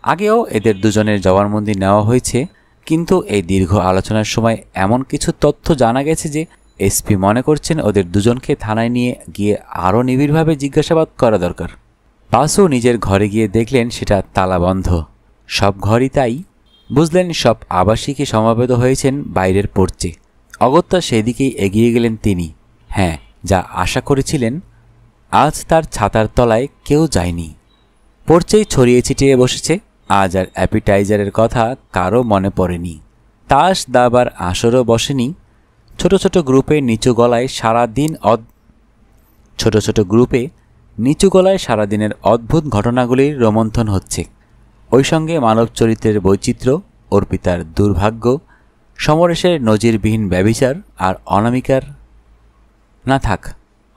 আগেও এদের দুজনের জবানবন্দি নেওয়া হয়েছে, কিন্তু এই দীর্ঘ আলোচনার সময় এমন কিছু তথ্য জানা গেছে যে এসপি মনে করছেন ওদের দুজনকে থানায় নিয়ে গিয়ে আরও নিবিড়ভাবে জিজ্ঞাসাবাদ করা দরকার। বাসু নিজের ঘরে গিয়ে দেখলেন সেটা তালাবন্ধ। সব ঘরই তাই। বুঝলেন সব আবাসিকই সমাবেত হয়েছেন বাইরের পোর্চে। অগত্যা সেদিকেই এগিয়ে গেলেন তিনি। হ্যাঁ, যা আশা করেছিলেন, আজ তার ছাতার তলায় কেউ যায়নি। পোর্চেই ছড়িয়ে ছিটিয়ে বসেছে। আজ আর অ্যাপিটাইজারের কথা কারও মনে পড়েনি। তাস দাবার আসরও বসেনি। ছোট ছোট গ্রুপে নিচু গলায় সারাদিনের অদ্ভুত ঘটনাগুলির রোমন্থন হচ্ছে। ওই সঙ্গে মানব চরিত্রের বৈচিত্র্য, অর্পিতার দুর্ভাগ্য, সমরেশের নজিরবিহীন ব্যভিচার আর অনামিকার। না থাক,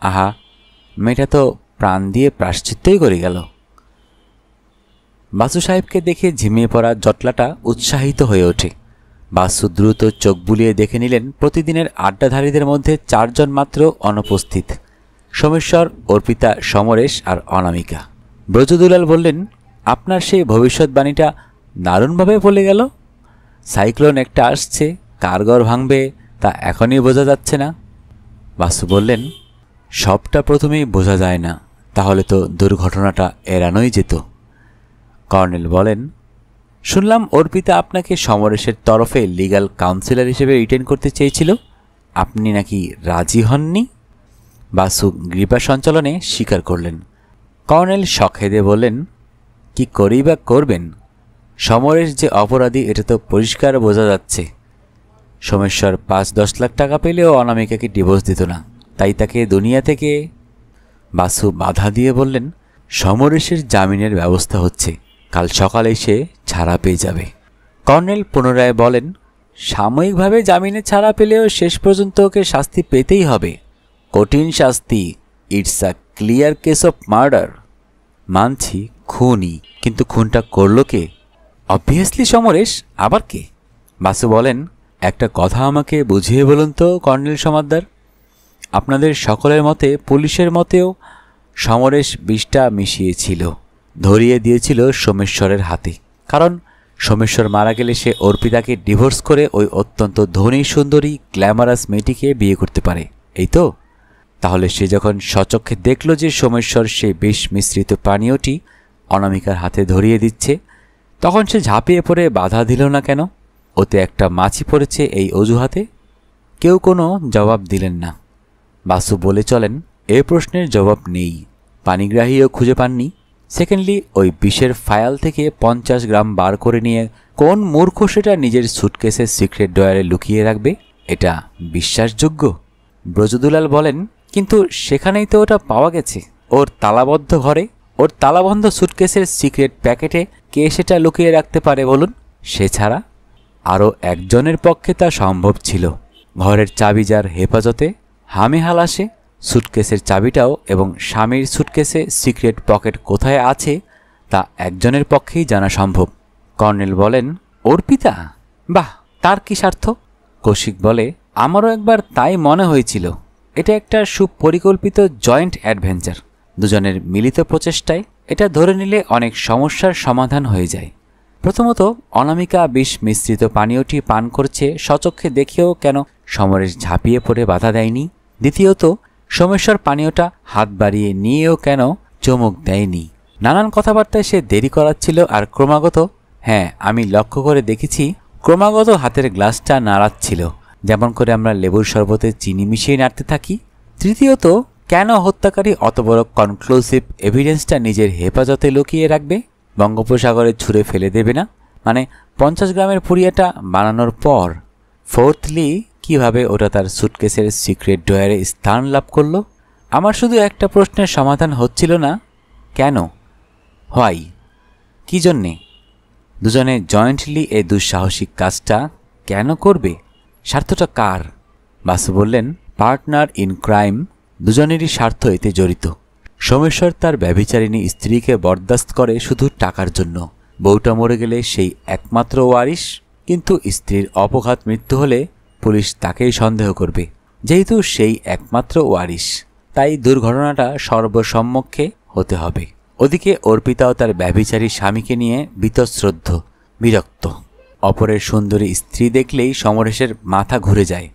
আহা, মেয়েটা তো প্রাণ দিয়ে প্রায়শ্চিত্তই করে গেল। বাসু সাহেবকে দেখে ঝিমিয়ে পড়া জটলাটা উৎসাহিত হয়ে ওঠে। বাসু দ্রুত চোখ বুলিয়ে দেখে নিলেন প্রতিদিনের আড্ডাধারীদের মধ্যে 4 জন মাত্র অনুপস্থিত। সোমেশ্বর, অর্পিতা, সমরেশ আর অনামিকা। ব্রজদুলাল বললেন, আপনার সেই ভবিষ্যৎবাণীটা দারুণভাবে বলে গেল। সাইক্লোন একটা আসছে, কারগর ভাঙবে তা এখনই বোঝা যাচ্ছে না। বাসু বললেন, সবটা প্রথমেই বোঝা যায় না, তাহলে তো দুর্ঘটনাটা এড়ানোই যেত। কর্নেল বলেন, শুনলাম অর্পিতা আপনাকে সমরেশের তরফে লিগ্যাল কাউন্সিলর হিসেবে রিটেন করতে চেয়েছিল, আপনি নাকি রাজি হননি? বাসু কৃপা সঞ্চালনে স্বীকার করলেন। কর্নেল শখেদে বললেন, কি করেই বা করবেন? সমরেশ যে অপরাধী এটা তো পরিষ্কার বোঝা যাচ্ছে। সোমেশ্বর 5-10 লাখ টাকা পেলেও অনামিকাকে ডিভোর্স দিত না, তাই তাকে দুনিয়া থেকে। বাসু বাধা দিয়ে বললেন, সমরেশের জামিনের ব্যবস্থা হচ্ছে, কাল সকালে সে ছাড়া পেয়ে যাবে। কর্নেল পুনরায় বলেন, সাময়িকভাবে জামিনে ছাড়া পেলেও শেষ পর্যন্ত ওকে শাস্তি পেতেই হবে, কঠিন শাস্তি। It's a clear case of murder. মানছি খুনই, কিন্তু খুনটা করল কে? অবভিয়াসলি সমরেশ, আবার কে? বাসু বলেন, একটা কথা আমাকে বুঝিয়ে বলুন তো কর্নেল সমাদ্দার। আপনাদের সকলের মতে, পুলিশের মতেও সমরেশ বিষটা মিশিয়েছিল, ধরিয়ে দিয়েছিল সোমেশ্বরের হাতে। কারণ সোমেশ্বর মারা গেলে সে অর্পিতাকে ডিভোর্স করে ওই অত্যন্ত ধনী সুন্দরী গ্ল্যামারাস মেয়েটিকে বিয়ে করতে পারে, এই তো? তাহলে সে যখন স্বচক্ষে দেখল যে সোমেশ্বর সেই বিষ মিশ্রিত পানীয়টি অনামিকার হাতে ধরিয়ে দিচ্ছে, তখন সে ঝাঁপিয়ে পড়ে বাধা দিল না কেন? ওতে একটা মাছি পড়েছে এই অজুহাতে। কেউ কোনো জবাব দিলেন না। বাসু বলে চলেন, এ প্রশ্নের জবাব নেই, পানিগ্রাহীও খুঁজে পাননি। সেকেন্ডলি, ওই বিষের ফায়াল থেকে 50 গ্রাম বার করে নিয়ে কোন মূর্খ সেটা নিজের সুটকেসের সিক্রেট ড্রয়ারে লুকিয়ে রাখবে? এটা বিশ্বাসযোগ্য? ব্রজদুলাল বলেন, কিন্তু সেখানেই তো ওটা পাওয়া গেছে, ওর তালাবদ্ধ ঘরে। ওর তালাবন্ধ সুটকেসের সিক্রেট প্যাকেটে কে সেটা লুকিয়ে রাখতে পারে বলুন? সে ছাড়া আরও একজনের পক্ষে তা সম্ভব ছিল। ঘরের চাবি যার হেফাজতে, হামেহাল আসে সুটকেসের চাবিটাও এবং স্বামীর সুটকেসে সিক্রেট পকেট কোথায় আছে তা একজনের পক্ষেই জানা সম্ভব। কর্নেল বলেন, অর্পিতা? বাহ, তার কি স্বার্থ? কৌশিক বলে, আমারও একবার তাই মনে হয়েছিল। এটা একটা সুপরিকল্পিত জয়েন্ট অ্যাডভেঞ্চার। দুজনের মিলিত প্রচেষ্টায় এটা ধরে নিলে অনেক সমস্যার সমাধান হয়ে যায়। প্রথমত, অনামিকা বিষ মিশ্রিত পানীয়টি পান করছে সচক্ষে দেখেও কেন সমরেশ ঝাঁপিয়ে পড়ে বাধা দেয়নি? দ্বিতীয়ত, সোমেশ্বর পানীয়টা হাত বাড়িয়ে নিয়েও কেন চমক দেয়নি? নানান কথাবার্তায় সে দেরি করাচ্ছিল আর ক্রমাগত, হ্যাঁ আমি লক্ষ্য করে দেখেছি, ক্রমাগত হাতের গ্লাসটা নাড়াচ্ছিল, যেমন করে আমরা লেবুর শরবতে চিনি মিশিয়ে নাড়তে থাকি। তৃতীয়ত, কেন হত্যাকারী অত বড় কনক্লুসিভ এভিডেন্সটা নিজের হেফাজতে লুকিয়ে রাখবে? বঙ্গোপসাগরে ছুঁড়ে ফেলে দেবে না? মানে 50 গ্রামের পুড়িয়াটা বানানোর পর। ফোর্থলি, কিভাবে ওটা তার সুটকেসের সিক্রেট ড্রয়ারে স্থান লাভ করলো? আমার শুধু একটা প্রশ্নের সমাধান হচ্ছিল না, কেন? হোয়াই? কি জন্যে? দুজনে জয়েন্টলি এই দুঃসাহসিক কাজটা কেন করবে? স্বার্থটা কার? বাসু বললেন, পার্টনার ইন ক্রাইম, দুজনেরই স্বার্থ এতে জড়িত। সোমেশ্বর তার ব্যভিচারিণী স্ত্রীকে বরদাস্ত করে শুধু টাকার জন্য। বউটা মরে গেলে সেই একমাত্র ওয়ারিশ, কিন্তু স্ত্রীর অপঘাত মৃত্যু হলে পুলিশ তাকেই সন্দেহ করবে, যেহেতু সেই একমাত্র ওয়ারিশ। তাই দুর্ঘটনাটা সর্বসম্মুখে হতে হবে। ওদিকে অর্পিতাও তার ব্যভিচারী স্বামীকে নিয়ে বীতশ্রদ্ধ, বিরক্ত। অপরের সুন্দরী স্ত্রী দেখলেই সমরেশের মাথা ঘুরে যায়।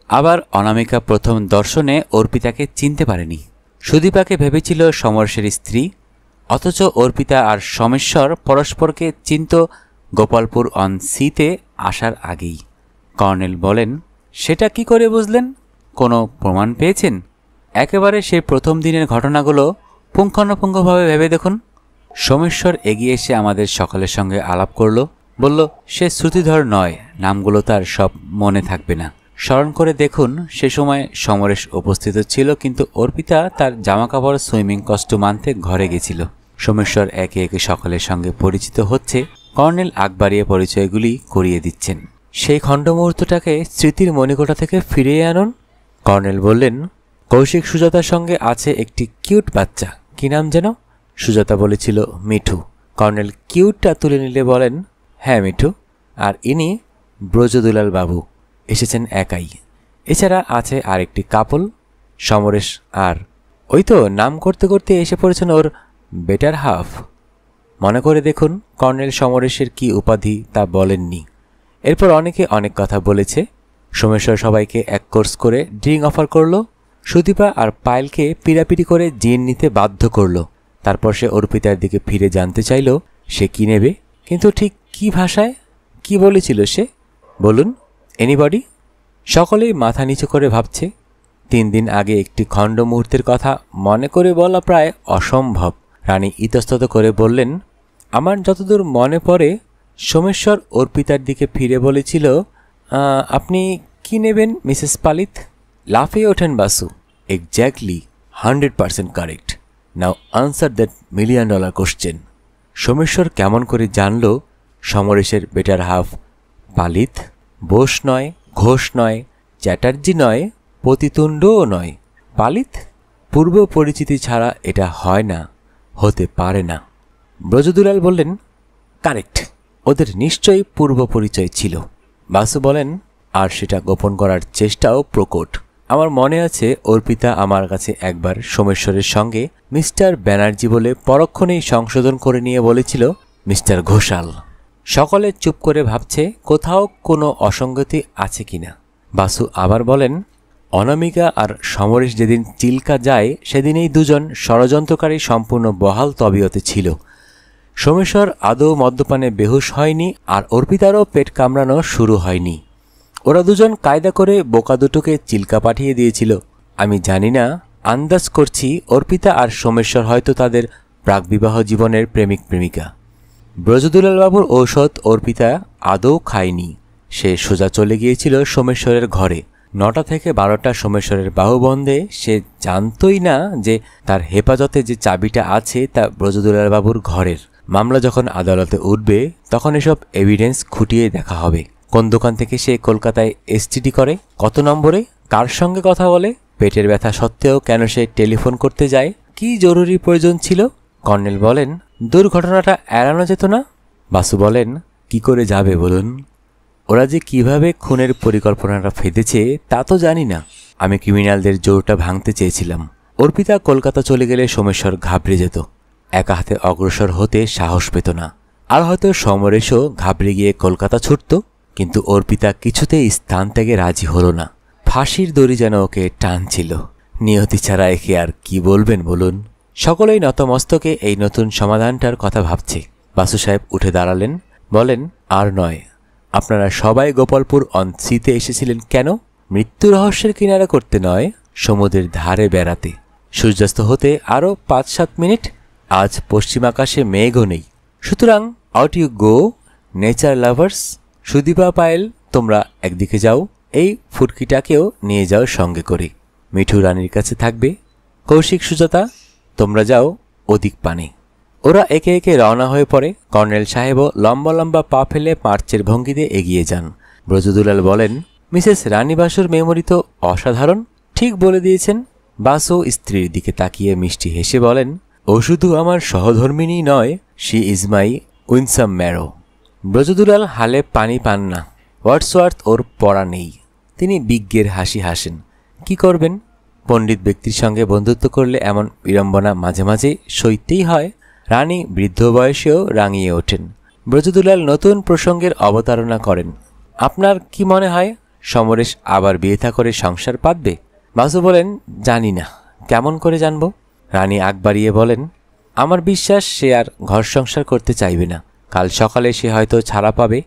আবার অনামিকা প্রথম দর্শনে অর্পিতাকে চিনতে পারেনি। সুদীপাকে ভেবেছিল সমরেশের স্ত্রী, অথচ অর্পিতা আর সোমেশ্বর পরস্পরকে চিনত গোপালপুর অন সিতে আসার আগেই। কর্নেল বলেন, সেটা কি করে বুঝলেন? কোনো প্রমাণ পেয়েছেন? একেবারে সেই প্রথম দিনের ঘটনাগুলো পুঙ্খানুপুঙ্খভাবে ভেবে দেখুন। সোমেশ্বর এগিয়ে এসে আমাদের সকলের সঙ্গে আলাপ করল, বলল সে শ্রুতিধর নয়, নামগুলো তার সব মনে থাকবে না। স্মরণ করে দেখুন, সে সময় সমরেশ উপস্থিত ছিল, কিন্তু অর্পিতা তার জামাকাপড় সুইমিং কস্টিউম আনতে ঘরে গেছিল। সোমেশ্বর একে একে সকলের সঙ্গে পরিচিত হচ্ছে, কর্নেল আগ বাড়িয়ে পরিচয়গুলি করিয়ে দিচ্ছেন। সেই খণ্ড মুহূর্তটাকে স্মৃতির মণিকোঠা থেকে ফিরিয়ে আনুন। কর্নেল বললেন, কৌশিক সুজাতার সঙ্গে আছে একটি কিউট বাচ্চা, কি নাম যেন? সুজাতা বলেছিল মিঠু। কর্নেল কিউটটা তুলে নিলে বলেন, হ্যাঁ মিঠু। আর ইনি ব্রজদুলাল বাবু, এসেছেন একাই। এছাড়া আছে আরেকটি কাপল, সমরেশ আর ওই তো নাম করতে করতে এসে পড়েছেন ওর বেটার হাফ। মনে করে দেখুন কর্নেল সমরেশের কি উপাধি তা বলেননি। এরপর অনেকে অনেক কথা বলেছে। সোমেশ্বর সবাইকে এক কোর্স করে ড্রিঙ্ক অফার করলো। সুদীপা আর পায়েলকে পিড়াপিড়ি করে জিন নিতে বাধ্য করলো। তারপর সে অর্পিতার দিকে ফিরে জানতে চাইল সে কি নেবে, কিন্তু ঠিক কি ভাষায় কি বলেছিল সে? বলুন, এনিবডি? সকলেই মাথা নিচু করে ভাবছে। 3 দিন আগে একটি খণ্ড মুহূর্তের কথা মনে করে বলা প্রায় অসম্ভব। রানী ইতস্তত করে বললেন, আমার যতদূর মনে পড়ে সোমেশ্বর অর্পিতার দিকে ফিরে বলেছিল, আপনি কি নেবেন মিসেস পালিত? লাফিয়ে ওঠেন Basu. Exactly, 100% correct. Now answer that $1 million question. Someshwar কেমন করে জানল সমরেশের বেটার হাফ পালিত? বোস নয়, ঘোষ নয়, চ্যাটার্জি নয়, পতিতুণ্ডও নয়, পালিত? পূর্ব পরিচিতি ছাড়া এটা হয় না, হতে পারে না। ব্রজদুলাল বললেন, কারেক্ট, ওদের নিশ্চয়ই পূর্ব পরিচয় ছিল। বাসু বলেন, আর সেটা গোপন করার চেষ্টাও প্রকট। আমার মনে আছে অর্পিতা আমার কাছে একবার সোমেশ্বরের সঙ্গে মিস্টার ব্যানার্জি বলে পরক্ষণেই সংশোধন করে নিয়ে বলেছিল মিস্টার ঘোষাল। সকলে চুপ করে ভাবছে কোথাও কোনো অসঙ্গতি আছে কিনা। বাসু আবার বলেন, অনামিকা আর সমরেশ যেদিন চিল্কা যায় সেদিনেই দুজন ষড়যন্ত্রকারী সম্পূর্ণ বহাল তবিয়তে ছিল। সোমেশ্বর আদৌ মদ্যপানে বেহুশ হয়নি, আর অর্পিতারও পেট কামড়ানো শুরু হয়নি। ওরা দুজন কায়দা করে বোকা দুটোকে চিল্কা পাঠিয়ে দিয়েছিল। আমি জানি না, আন্দাজ করছি অর্পিতা আর সোমেশ্বর হয়তো তাদের প্রাকবিবাহ জীবনের প্রেমিক প্রেমিকা। ব্রজদুলাল বাবুর ঔষধ অর্পিতা আদৌ খায়নি। সে সোজা চলে গিয়েছিল সোমেশ্বরের ঘরে। 9টা থেকে 12টা সোমেশ্বরের বাহুবন্ধে। সে জানতই না যে তার হেফাজতে যে চাবিটা আছে তা ব্রজদুলাল বাবুর ঘরের। মামলা যখন আদালতে উঠবে তখন এসব এভিডেন্স খুঁটিয়ে দেখা হবে। কোন দোকান থেকে সে কলকাতায় এসটিডি করে, কত নম্বরে, কার সঙ্গে কথা বলে, পেটের ব্যথা সত্ত্বেও কেন সে টেলিফোন করতে যায়, কি জরুরি প্রয়োজন ছিল। কর্নেল বলেন, দুর্ঘটনাটা এড়ানো যেত না। বাসু বলেন, কি করে যাবে বলুন? ওরা যে কিভাবে খুনের পরিকল্পনাটা ফেঁদেছে তা তো জানি না। আমি ক্রিমিনালদের জোরটা ভাঙতে চেয়েছিলাম। অর্পিতা কলকাতা চলে গেলে সোমেশ্বর ঘাবড়ে যেত, একা হাতে অগ্রসর হতে সাহস পেত না। আর হয়তো সমরেশও ঘাবড়ে গিয়ে কলকাতা ছুটত, কিন্তু অর্পিতা কিছুতেই স্থান থেকে রাজি হলো না। ফাঁসির দড়ি যেন ওকে টানছিল। নিয়তি ছাড়া একে আর কি বলবেন বলুন। সকলেই নতমস্তকে এই নতুন সমাধানটার কথা ভাবছে। বাসু সাহেব উঠে দাঁড়ালেন, বলেন, আর নয়। আপনারা সবাই গোপালপুর অন-সিতে এসেছিলেন কেন? মৃত্যু রহস্যের কিনারা করতে নয়, সমুদ্রের ধারে বেড়াতে। সূর্যাস্ত হতে আরও 5-7 মিনিট। আজ পশ্চিম আকাশে মেঘও নেই। সুতরাং out you go, nature lovers. Sudipa, Payel, তোমরা একদিকে যাও, এই ফুটকিটাকেও নিয়ে যাও সঙ্গে করে। মিঠু রানীর কাছে থাকবে। কৌশিক, সুজাতা, তোমরা যাও ওদিক পানে। ওরা একে একে রওনা হয়ে পড়ে। কর্নেল সাহেবও লম্বা লম্বা পা ফেলে মার্চের ভঙ্গিতে এগিয়ে যান। ব্রজদুলাল বলেন, মিসেস রানী বাসুর মেমোরি তো অসাধারণ। ঠিক বলে দিয়েছেন। বাসু স্ত্রীর দিকে তাকিয়ে মিষ্টি হেসে বলেন, ও শুধু আমার সহধর্মিনী নয়, she is my winsome marrow. Brajadulal হালে পানি পান না। ওয়ার্ডসওয়ার্থ ওর পড়া নেই। তিনি বিজ্ঞের হাসি হাসেন। কি করবেন? পণ্ডিত ব্যক্তির সঙ্গে বন্ধুত্ব করলে এমন বিড়ম্বনা মাঝে মাঝে সইতেই হয়। রানী বৃদ্ধ বয়সেও রাঙিয়ে ওঠেন। ব্রজদুলাল নতুন প্রসঙ্গের অবতারণা করেন। আপনার কি মনে হয় সমরেশ আবার বিয়ে থা করে সংসার পাতবে? বাসু বলেন, জানি না, কেমন করে জানব? রানী আগ বাড়িয়ে বলেন, আমার বিশ্বাস সে আর ঘর সংসার করতে চাইবে না। কাল সকালে সে হয়তো ছাড়া পাবে।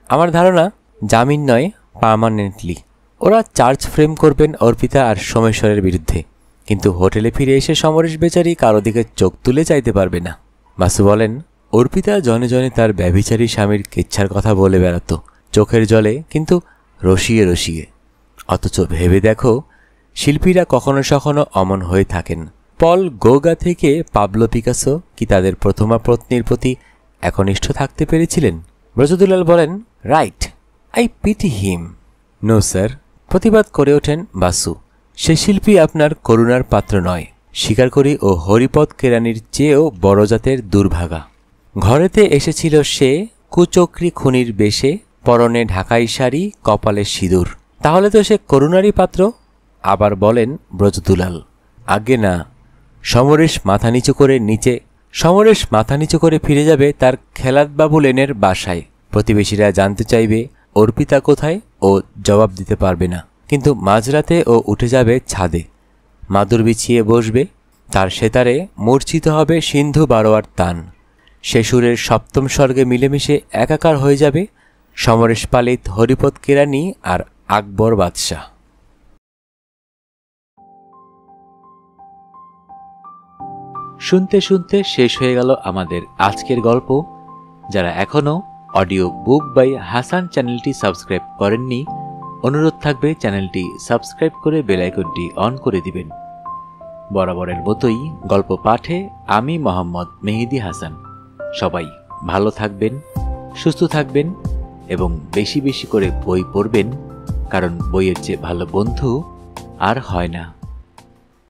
আমার ধারণা জামিন নয়, পার্মানেন্টলি। ওরা চার্জ ফ্রেম করবেন অর্পিতা আর সোমেশ্বরের বিরুদ্ধে। কিন্তু হোটেলে ফিরে এসে সমরেশ বেচারি কারো দিকে চোখ তুলে চাইতে পারবে না। বাসু বলেন, অর্পিতা জনে জনে তার ব্যভিচারী স্বামীর কেচ্ছার কথা বলে বেড়াতো, চোখের জলে, কিন্তু রসিয়ে রসিয়ে। অথচ ভেবে দেখো, শিল্পীরা কখনো সখনো অমন হয়ে থাকেন। পল গোগা থেকে পাবলো পিকাসো কি তাদের প্রথমা পত্নীর প্রতি একনিষ্ঠ থাকতে পেরেছিলেন? ব্রজদুলাল বলেন, right, I pity him. No sir, প্রতিবাদ করে ওঠেন বাসু। সে শিল্পী আপনার করুণার পাত্র নয়, স্বীকার করি, ও হরিপদ কেরানির চেয়েও বড় জাতের দুর্ভাগা। ঘরেতে এসেছিল সে কুচক্রি খুনির বেশে, পরনে ঢাকাই শাড়ি, কপালে সিঁদুর। তাহলে তো সে করুণারই পাত্র। আবার বলেন ব্রজদুলাল, আগে না। সমরেশ মাথা নিচু করে ফিরে যাবে তার খেলাতবাবু লেনের বাসায়। প্রতিবেশীরা জানতে চাইবে অর্পিতা কোথায়, ও জবাব দিতে পারবে না। কিন্তু মাঝরাতে ও উঠে যাবে ছাদে, মাদুর বিছিয়ে বসবে। তার সেতারে মূর্ছিত হবে সিন্ধু বারোয়ার তান। সে সুরের সপ্তম স্বর্গে মিলেমিশে একাকার হয়ে যাবে সমরেশ পালিত হরিপদ কেরানি আর আকবর বাদশাহ। শুনতে শুনতে শেষ হয়ে গেল আমাদের আজকের গল্প। যারা এখনও অডিও বুক বাই হাসান চ্যানেলটি সাবস্ক্রাইব করেননি, অনুরোধ থাকবে চ্যানেলটি সাবস্ক্রাইব করে বেল আইকনটি অন করে দিবেন। বরাবরের মতোই গল্প পাঠে আমি মোহাম্মদ মেহেদি হাসান। সবাই ভালো থাকবেন, সুস্থ থাকবেন এবং বেশি বেশি করে বই পড়বেন, কারণ বইয়ের চেয়ে ভালো বন্ধু আর হয় না।